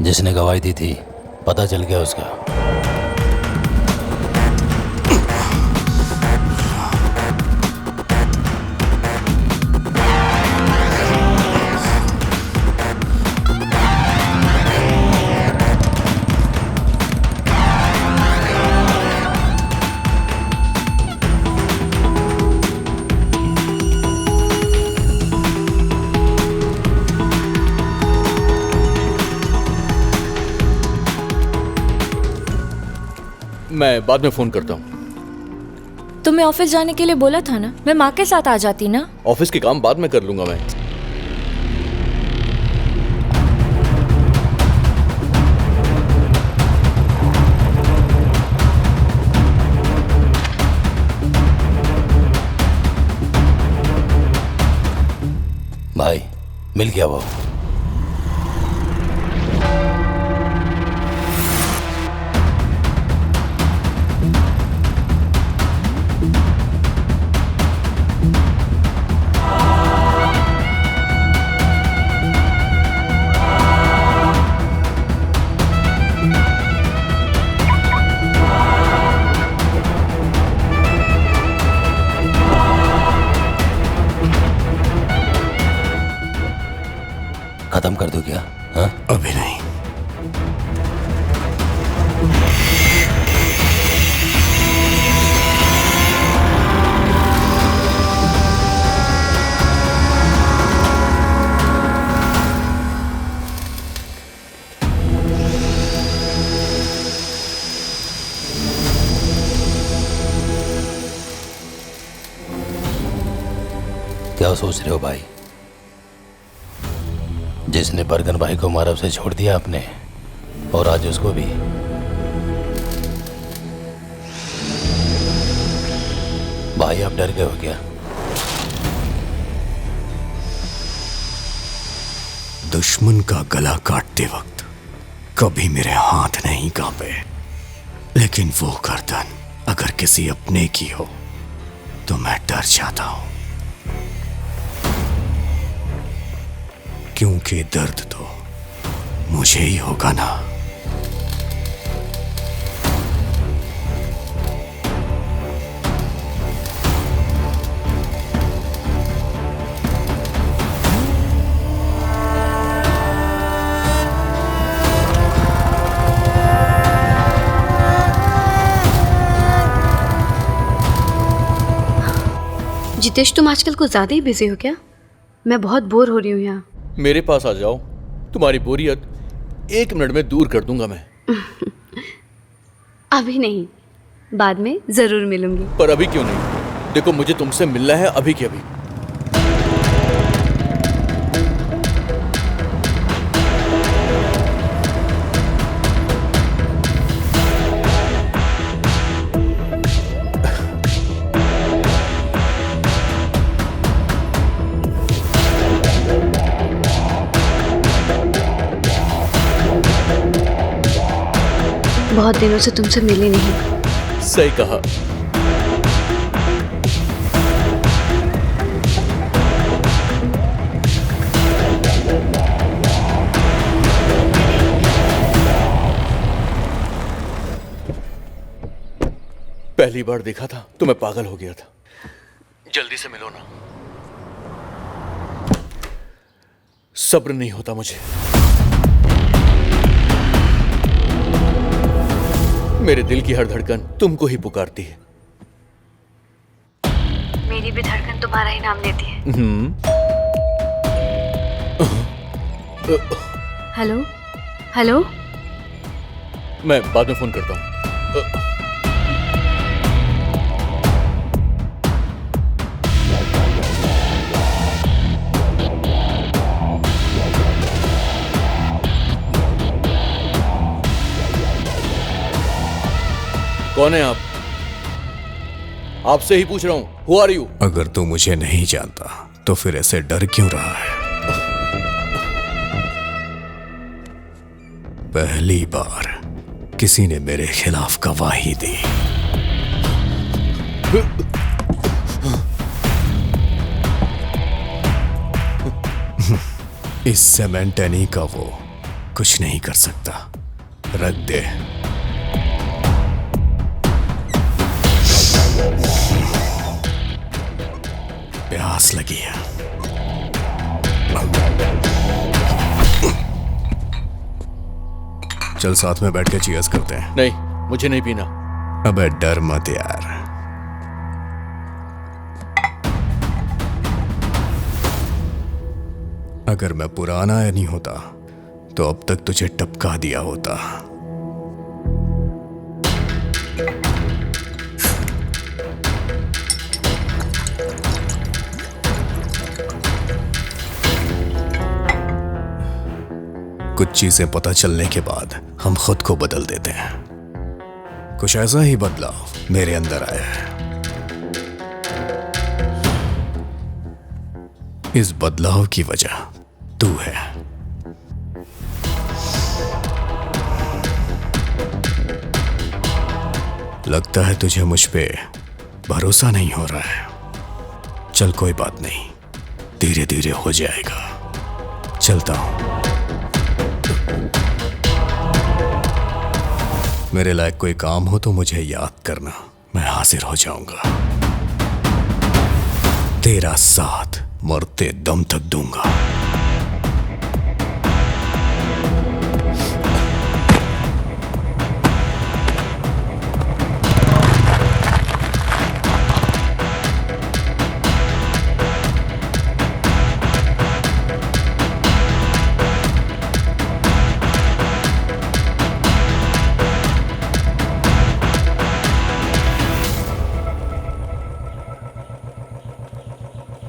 जिसने गवाही दी थी पता चल गया उसका। मैं बाद में फोन करता हूँ। तुम्हें ऑफिस जाने के लिए बोला था ना, मैं माँ के साथ आ जाती ना। ऑफिस के काम बाद में कर लूंगा मैं। भाई मिल गया वो। खत्म कर दूं क्या? हाँ? अभी नहीं। क्या सोच रहे हो भाई? जिसने बरगन भाई को मारब से छोड़ दिया आपने, और आज उसको भी। भाई आप डर गए हो क्या? दुश्मन का गला काटते वक्त कभी मेरे हाथ नहीं कांपे, लेकिन वो गर्दन अगर किसी अपने की हो तो मैं डर जाता हूं, क्योंकि दर्द तो मुझे ही होगा ना। जितेश, तुम आजकल कुछ ज्यादा ही बिजी हो क्या? मैं बहुत बोर हो रही हूँ यहाँ। मेरे पास आ जाओ, तुम्हारी बोरियत 1 मिनट में दूर कर दूंगा मैं। अभी नहीं, बाद में जरूर मिलूंगी। पर अभी क्यों नहीं? देखो मुझे तुमसे मिलना है अभी के अभी। बहुत दिनों से तुमसे मिली नहीं। सही कहा। पहली बार देखा था तो मैं पागल हो गया था। जल्दी से मिलो ना। सब्र नहीं होता मुझे। मेरे दिल की हर धड़कन तुमको ही पुकारती है। मेरी भी धड़कन तुम्हारा ही नाम लेती है। हेलो हेलो, मैं बाद में फोन करता हूँ। कौन है आप? आपसे ही पूछ रहा हूं। Who are you? अगर तू मुझे नहीं जानता तो फिर ऐसे डर क्यों रहा है? पहली बार किसी ने मेरे खिलाफ गवाही दी। इस सेमेंटेनी का वो कुछ नहीं कर सकता। रख दे। प्यास लगी है। चल साथ में बैठ के चीयर्स करते हैं। नहीं, मुझे नहीं पीना। अबे डर मत यार। अगर मैं पुराना नहीं होता तो अब तक तुझे टपका दिया होता। कुछ चीजें पता चलने के बाद हम खुद को बदल देते हैं। कुछ ऐसा ही बदलाव मेरे अंदर आया है। इस बदलाव की वजह तू है। लगता है तुझे मुझ पे भरोसा नहीं हो रहा है। चल कोई बात नहीं, धीरे धीरे हो जाएगा। चलता हूं। मेरे लायक कोई काम हो तो मुझे याद करना, मैं हाजिर हो जाऊंगा। तेरा साथ मरते दम तक दूंगा।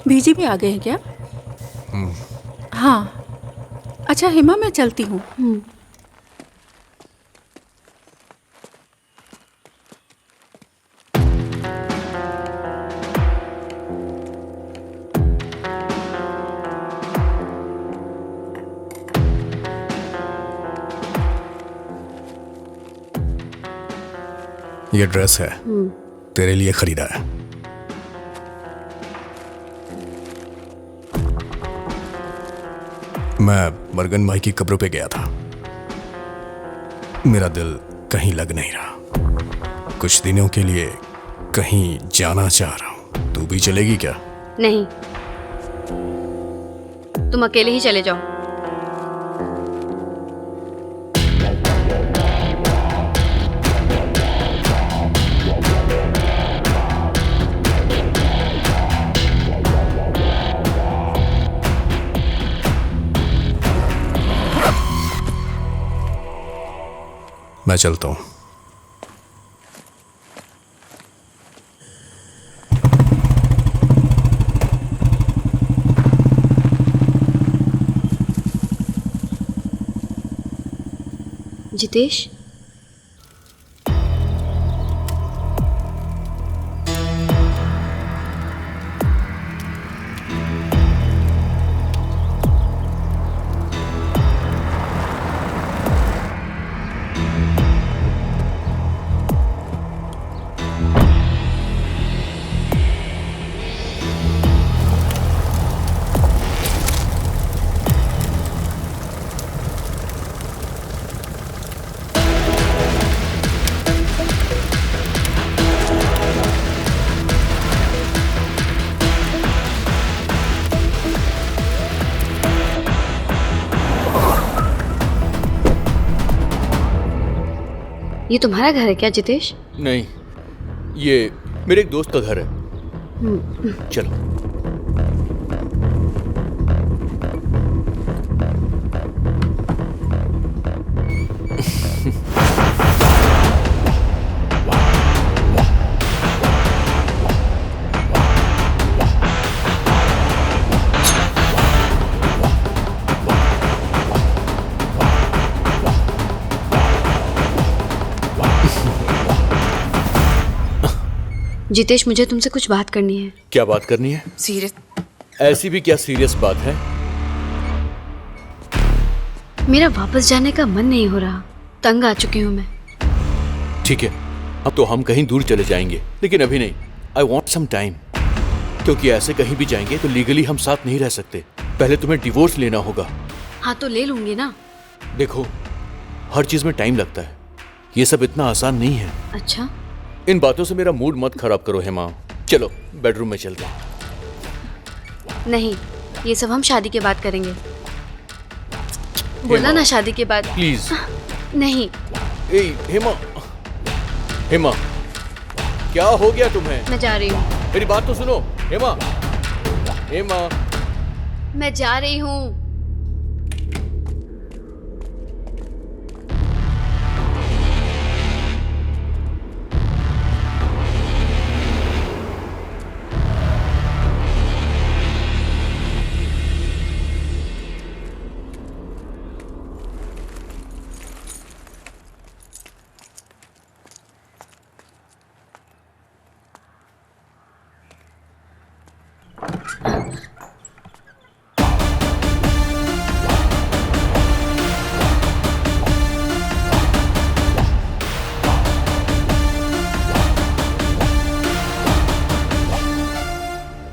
बीजी भी आ गए हैं क्या? हाँ। अच्छा हेमा, मैं चलती हूँ। ये ड्रेस है, तेरे लिए खरीदा है। मैं बरगन भाई की कब्रों पे गया था। मेरा दिल कहीं लग नहीं रहा। कुछ दिनों के लिए कहीं जाना चाह रहा हूं। तू भी चलेगी क्या? नहीं, तुम अकेले ही चले जाओ। मैं चलता हूं। जितेश, ये तुम्हारा घर है क्या जितेश? नहीं, ये मेरे एक दोस्त का घर है। चलो। जितेश, मुझे तुमसे कुछ बात करनी है। क्या बात करनी है? सीरियस। ऐसी भी क्या सीरियस बात है? मेरा वापस जाने का मन नहीं हो रहा, तंग आ चुकी हूँ मैं। ठीक है, अब तो हम कहीं दूर चले जाएंगे, लेकिन अभी नहीं। आई वॉन्ट सम टाइम, क्योंकि ऐसे कहीं भी जाएंगे तो लीगली हम साथ नहीं रह सकते। पहले तुम्हें डिवोर्स लेना होगा। हाँ तो ले लूंगी ना। देखो, हर चीज में टाइम लगता है, ये सब इतना आसान नहीं है। अच्छा, इन बातों से मेरा मूड मत खराब करो हेमा। चलो बेडरूम में चलते हैं। नहीं, ये सब हम शादी के बाद करेंगे। बोला ना शादी के बाद। प्लीज। नहीं। ए हेमा, हेमा क्या हो गया तुम्हें? मैं जा रही हूँ। मेरी बात तो सुनो हेमा। हेमा, मैं जा रही हूँ।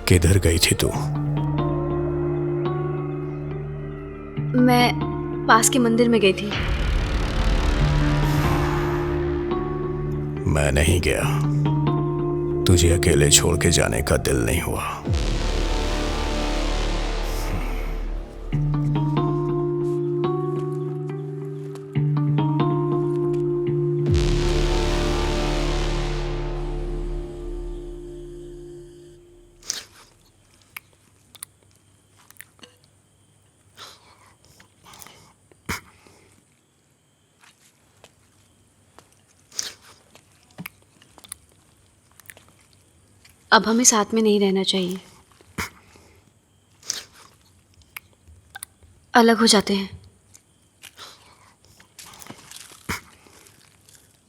किधर गई थी तू? मैं पास के मंदिर में गई थी। मैं नहीं गया, तुझे अकेले छोड़ के जाने का दिल नहीं हुआ। अब हमें साथ में नहीं रहना चाहिए, अलग हो जाते हैं।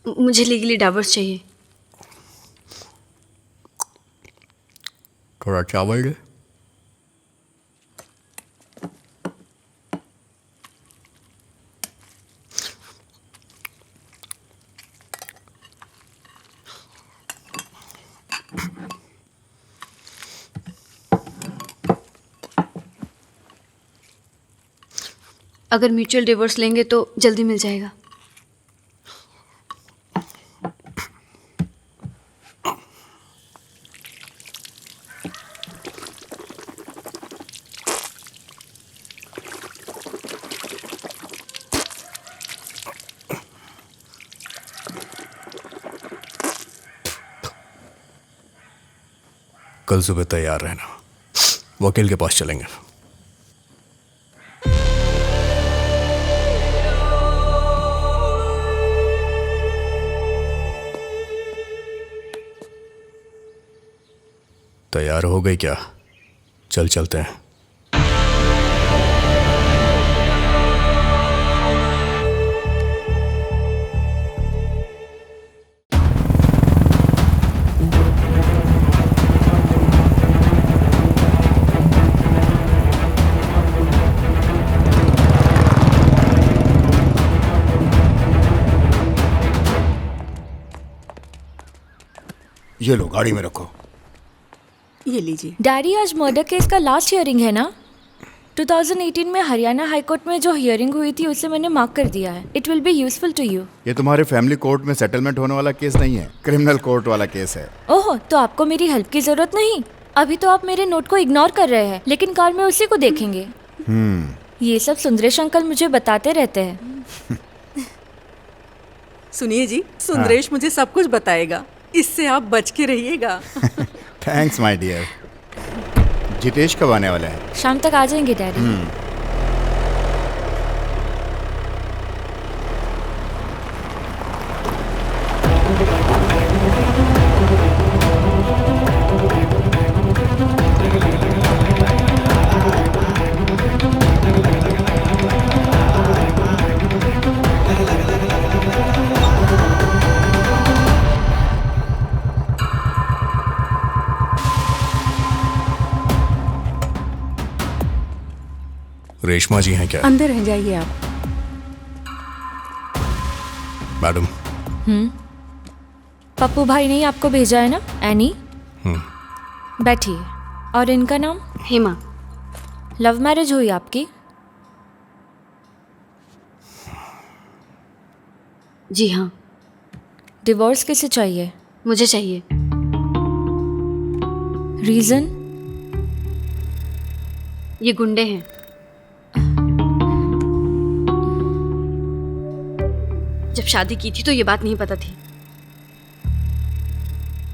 मुझे लीगली डिवोर्स चाहिए। थोड़ा चावल दे। अगर म्यूचुअल डिवोर्स लेंगे तो जल्दी मिल जाएगा। कल सुबह तैयार रहना, वकील के पास चलेंगे। तैयार हो गई क्या? चल चलते हैं। ये लो, गाड़ी में रखो। ये लीजिए। डैडी, आज मर्डर केस का लास्ट हियरिंग है ना? 2018 में हरियाणा हाई कोर्ट में जो हियरिंग हुई थी उसे मैंने मार्क कर दिया है। It will be useful to you. ये तुम्हारे फैमिली कोर्ट में सेटलमेंट होने वाला केस नहीं है, क्रिमिनल कोर्ट वाला केस है। ओह, तो आपको मेरी हेल्प की जरूरत नहीं? अभी तो आप मेरे नोट को इग्नोर कर रहे हैं, लेकिन कार में उसी को देखेंगे। ये सब सुंदरेश अंकल मुझे बताते रहते हैं। सुनिए जी, सुंदरेश मुझे सब कुछ बताएगा, इससे आप बच के रहिएगा। Thanks my dear. जितेश कब आने वाला है? शाम तक आ जाएंगे डैडी। रेशमा जी हैं क्या? अंदर हैं, जाइए आप। मैडम। पप्पू भाई ने ही आपको भेजा है ना, एनी? बैठिए। और इनका नाम? हेमा। लव मैरिज हुई आपकी? जी हाँ। डिवोर्स किसे चाहिए? मुझे चाहिए। रीजन? ये गुंडे हैं। जब शादी की थी तो ये बात नहीं पता थी।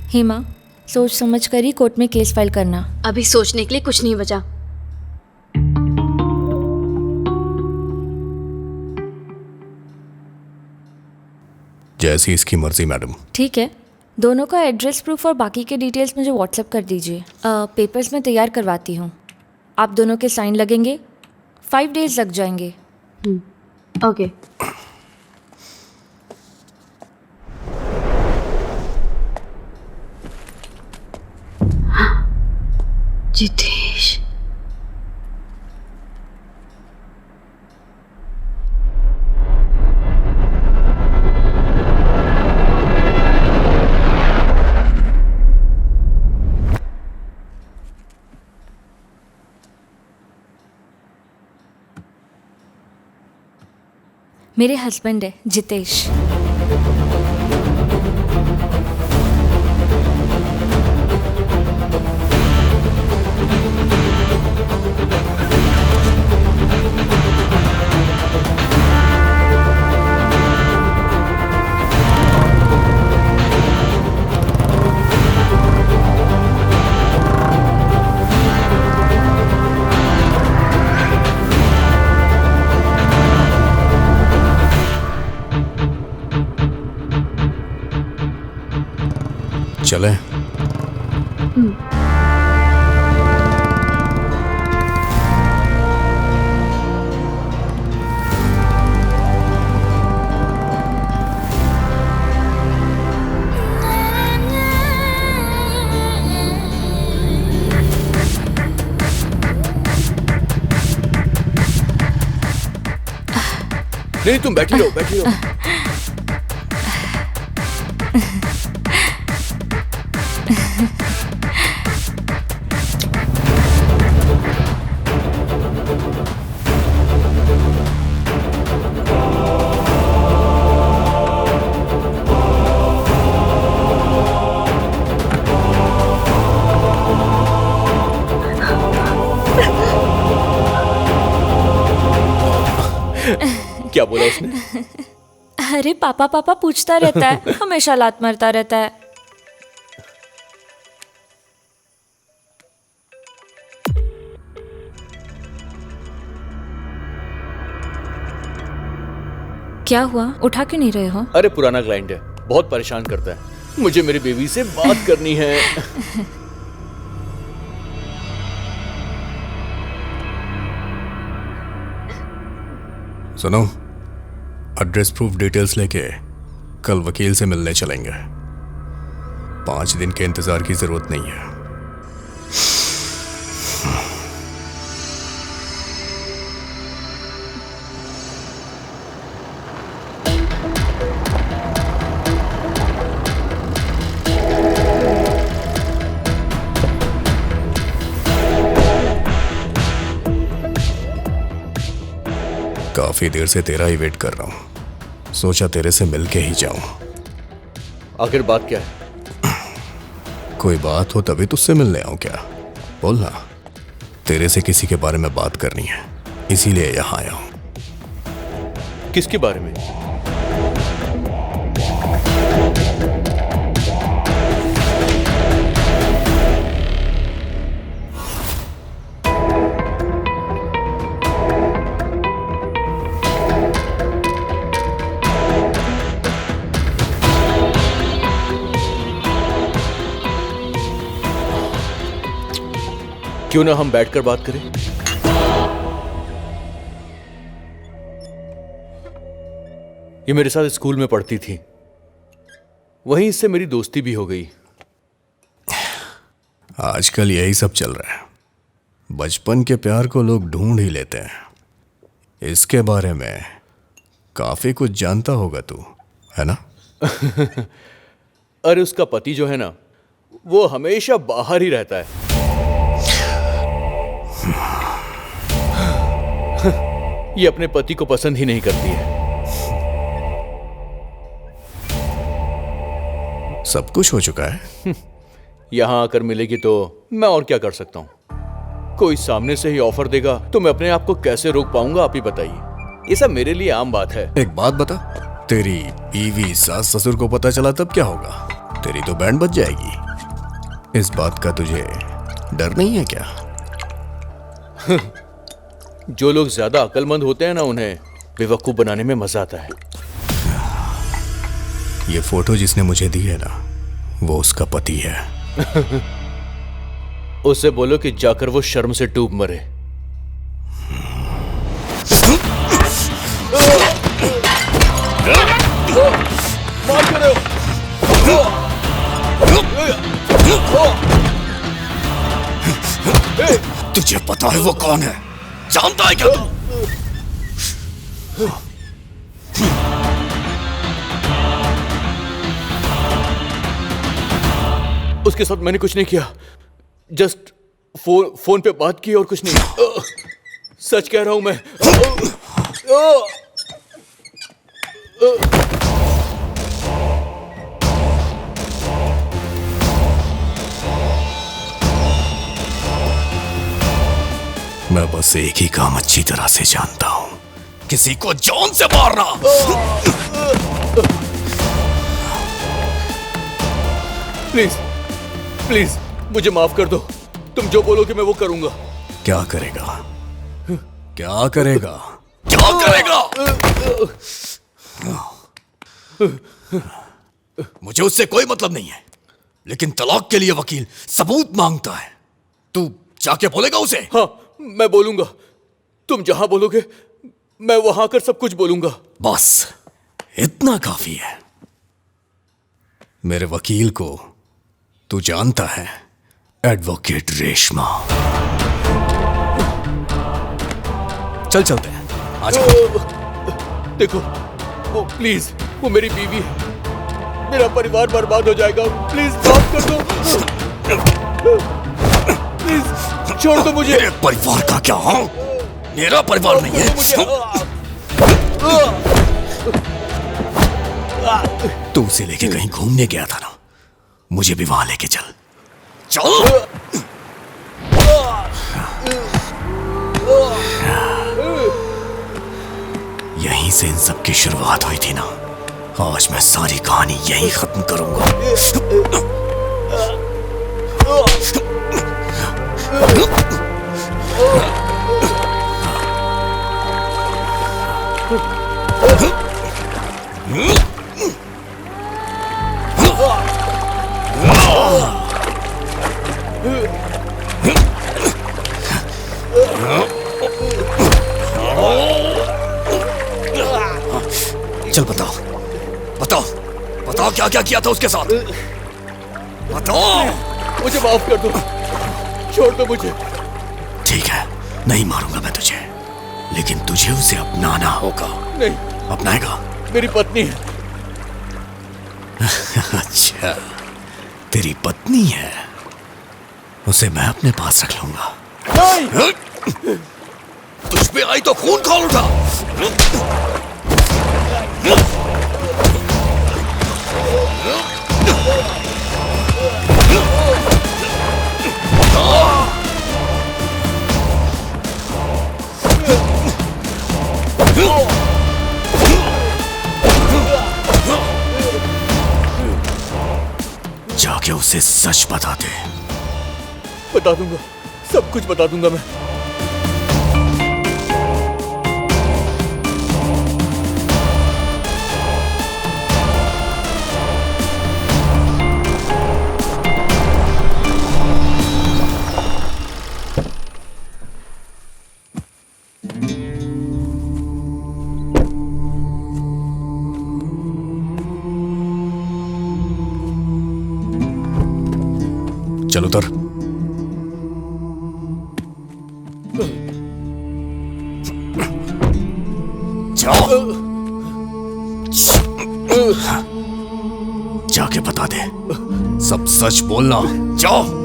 हेमा, सोच समझ कर ही कोर्ट में केस फाइल करना। अभी सोचने के लिए कुछ नहीं बचा। जैसी इसकी मर्जी मैडम। ठीक है, दोनों का एड्रेस प्रूफ और बाकी के डिटेल्स मुझे व्हाट्सएप कर दीजिए। पेपर्स में तैयार करवाती हूँ। आप दोनों के साइन लगेंगे, 5 डेज लग जाएंगे। ओके। जितेश। मेरे हस्बैंड है जितेश। चलें? नहीं, तुम बैठी रहो, बैठी रहो। क्या बोला उसने? अरे पापा पापा पूछता रहता है, हमेशा लात मारता रहता है। क्या हुआ, उठा क्यों नहीं रहे हो? अरे पुराना क्लाइंट है, बहुत परेशान करता है। मुझे मेरी बेबी से बात करनी है। सुनो, एड्रेस प्रूफ डिटेल्स लेके कल वकील से मिलने चलेंगे। 5 दिन के इंतजार की जरूरत नहीं है। काफी देर से तेरा ही वेट कर रहा हूं। सोचा तेरे से मिलके ही जाऊं। आखिर बात क्या है? कोई बात हो तभी तुझसे मिलने आऊं क्या? बोलना। तेरे से किसी के बारे में बात करनी है, इसीलिए यहां आया हूं। किसके बारे में? क्यों ना हम बैठकर बात करें? ये मेरे साथ स्कूल में पढ़ती थी, वहीं इससे मेरी दोस्ती भी हो गई। आजकल यही सब चल रहा है। बचपन के प्यार को लोग ढूंढ ही लेते हैं, इसके बारे में काफी कुछ जानता होगा तू, है ना? अरे उसका पति जो है ना, वो हमेशा बाहर ही रहता है। ये अपने पति को पसंद ही नहीं करती है। सब कुछ हो चुका है। यहां आकर मिलेगी तो मैं और क्या कर सकता हूं? कोई सामने से ही ऑफर देगा तो मैं अपने आप को कैसे रोक पाऊंगा, आप ही बताइए। ये सब मेरे लिए आम बात है। एक बात बता, तेरी बीवी सास ससुर को पता चला तब क्या होगा? तेरी तो बैंड बज जाएगी। इस बात का तुझे डर नहीं है क्या? जो लोग ज्यादा अक्लमंद होते हैं ना, उन्हें बेवकूफ बनाने में मजा आता है। ये फोटो जिसने मुझे दी है ना, वो उसका पति है। उससे बोलो कि जाकर वो शर्म से डूब मरे। मार कर रहे हो। तुझे पता है वो कौन है? जानता है क्या तू? उसके साथ मैंने कुछ नहीं किया, जस्ट फोन पे बात की और कुछ नहीं। सच कह रहा हूं मैं। मैं बस एक ही काम अच्छी तरह से जानता हूं, किसी को जान से मारना। प्लीज प्लीज मुझे माफ कर दो। तुम जो बोलोगे मैं वो करूंगा। क्या करेगा? क्या करेगा? क्या करेगा? मुझे उससे कोई मतलब नहीं है, लेकिन तलाक के लिए वकील सबूत मांगता है। तू जाके बोलेगा उसे? हाँ, मैं बोलूंगा। तुम जहां बोलोगे मैं वहां आकर सब कुछ बोलूंगा। बस इतना काफी है। मेरे वकील को तू जानता है, एडवोकेट रेशमा। चल चलते हैं, आज। देखो, वो प्लीज, वो मेरी बीवी है। मेरा परिवार बर्बाद हो जाएगा। प्लीज माफ कर दो। प्लीज छोड़ दो मुझे। मेरे परिवार का क्या? हाँ, मेरा परिवार नहीं है। तू उसे लेके कहीं घूमने गया था ना, मुझे भी वहां लेके चल। चल। यहीं से इन सब की शुरुआत हुई थी ना। आज मैं सारी कहानी यहीं खत्म करूंगा। चल बताओ, बताओ, बताओ क्या क्या किया था उसके साथ? बताओ। मुझे माफ कर दो, छोड़ दो मुझे। ठीक है, नहीं मारूंगा मैं तुझे, लेकिन तुझे उसे अपनाना होगा। नहीं। अपनाएगा? मेरी पत्नी है। अच्छा, तेरी पत्नी है, उसे मैं अपने पास रख लूंगा। नहीं। तुझ पे आई तो खून खौल उठा। जाके उसे सच बता दे। बता दूंगा, सब कुछ बता दूंगा मैं। चल उतर। जाके बता दे, सब सच बोलना। जाओ।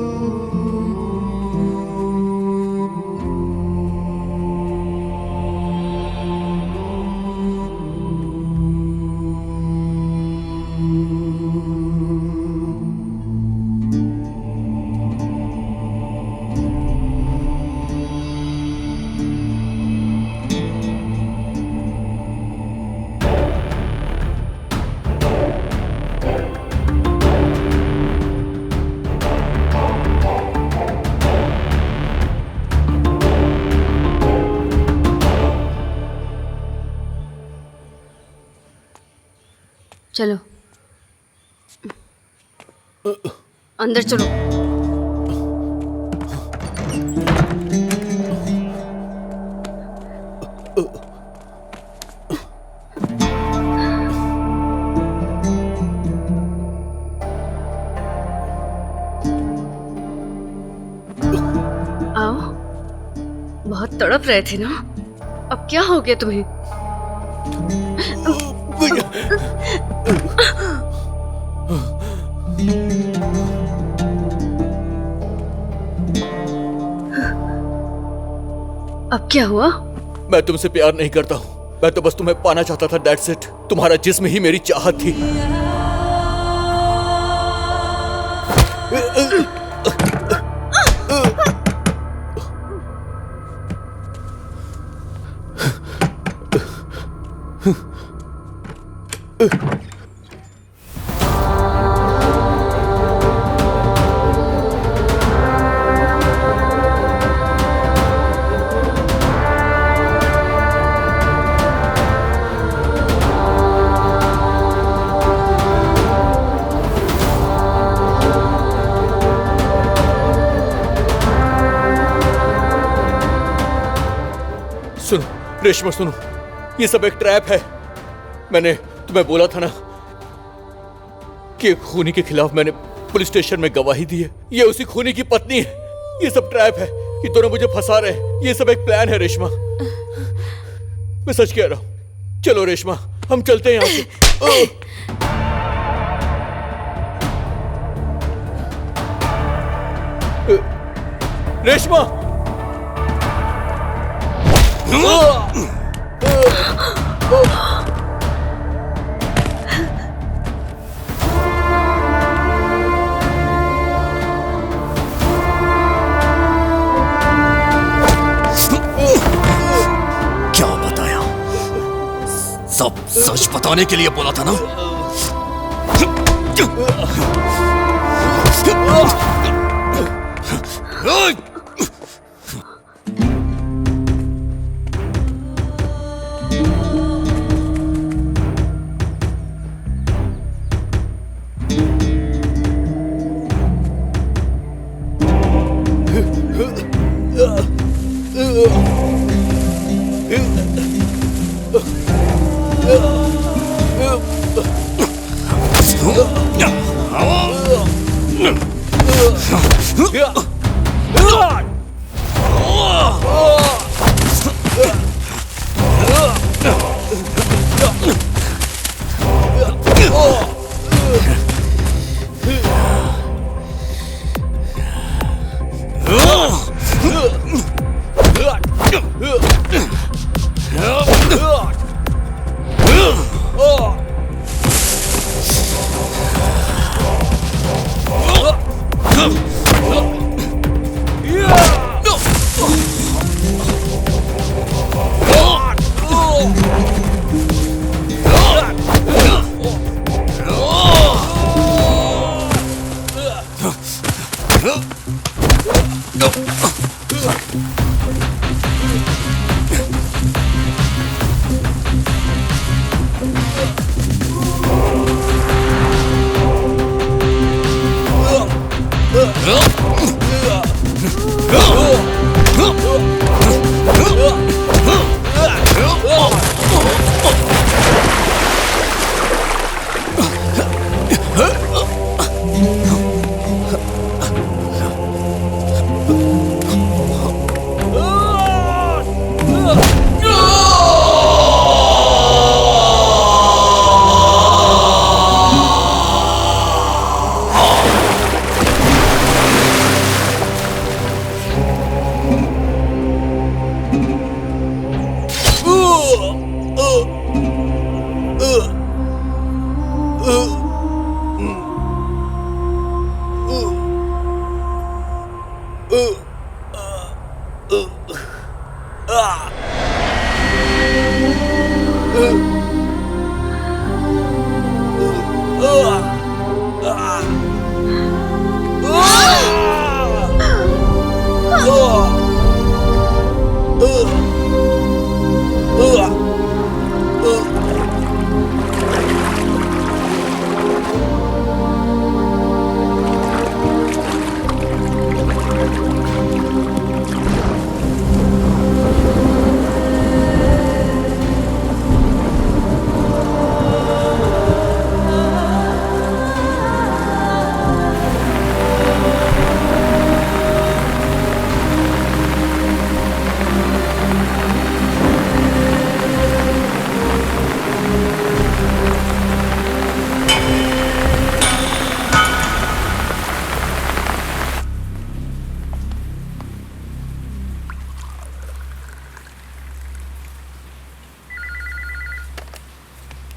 चलो अंदर चलो। आओ, बहुत तड़प रहे थे ना, अब क्या हो गया तुम्हें? अब क्या हुआ? मैं तुमसे प्यार नहीं करता हूँ, मैं तो बस तुम्हें पाना चाहता था, दैट्स इट। तुम्हारा जिस्म ही मेरी चाहत थी। सुनो रेशमा, सुनो, ये सब एक ट्रैप है। मैंने तुम्हें बोला था ना कि खूनी के खिलाफ मैंने पुलिस स्टेशन में गवाही दी है। ये उसी खूनी की पत्नी है। ये सब ट्रैप है, ये दोनों मुझे फंसा रहे हैं। ये सब एक प्लान है रेशमा, मैं सच कह रहा हूं। चलो रेशमा, हम चलते हैं यहाँ से। रेशमा, क्या बताया? सब सच बताने के लिए बोला था ना?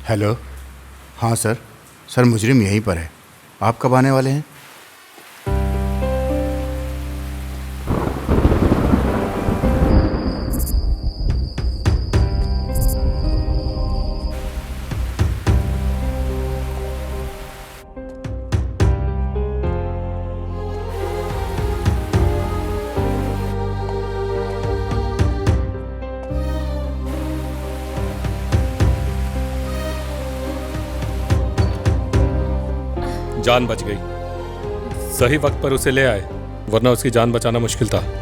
हेलो। हाँ सर, सर मुजरिम यहीं पर है। आप कब आने वाले हैं? जान बच गई। सही वक्त पर उसे ले आए, वरना उसकी जान बचाना मुश्किल था।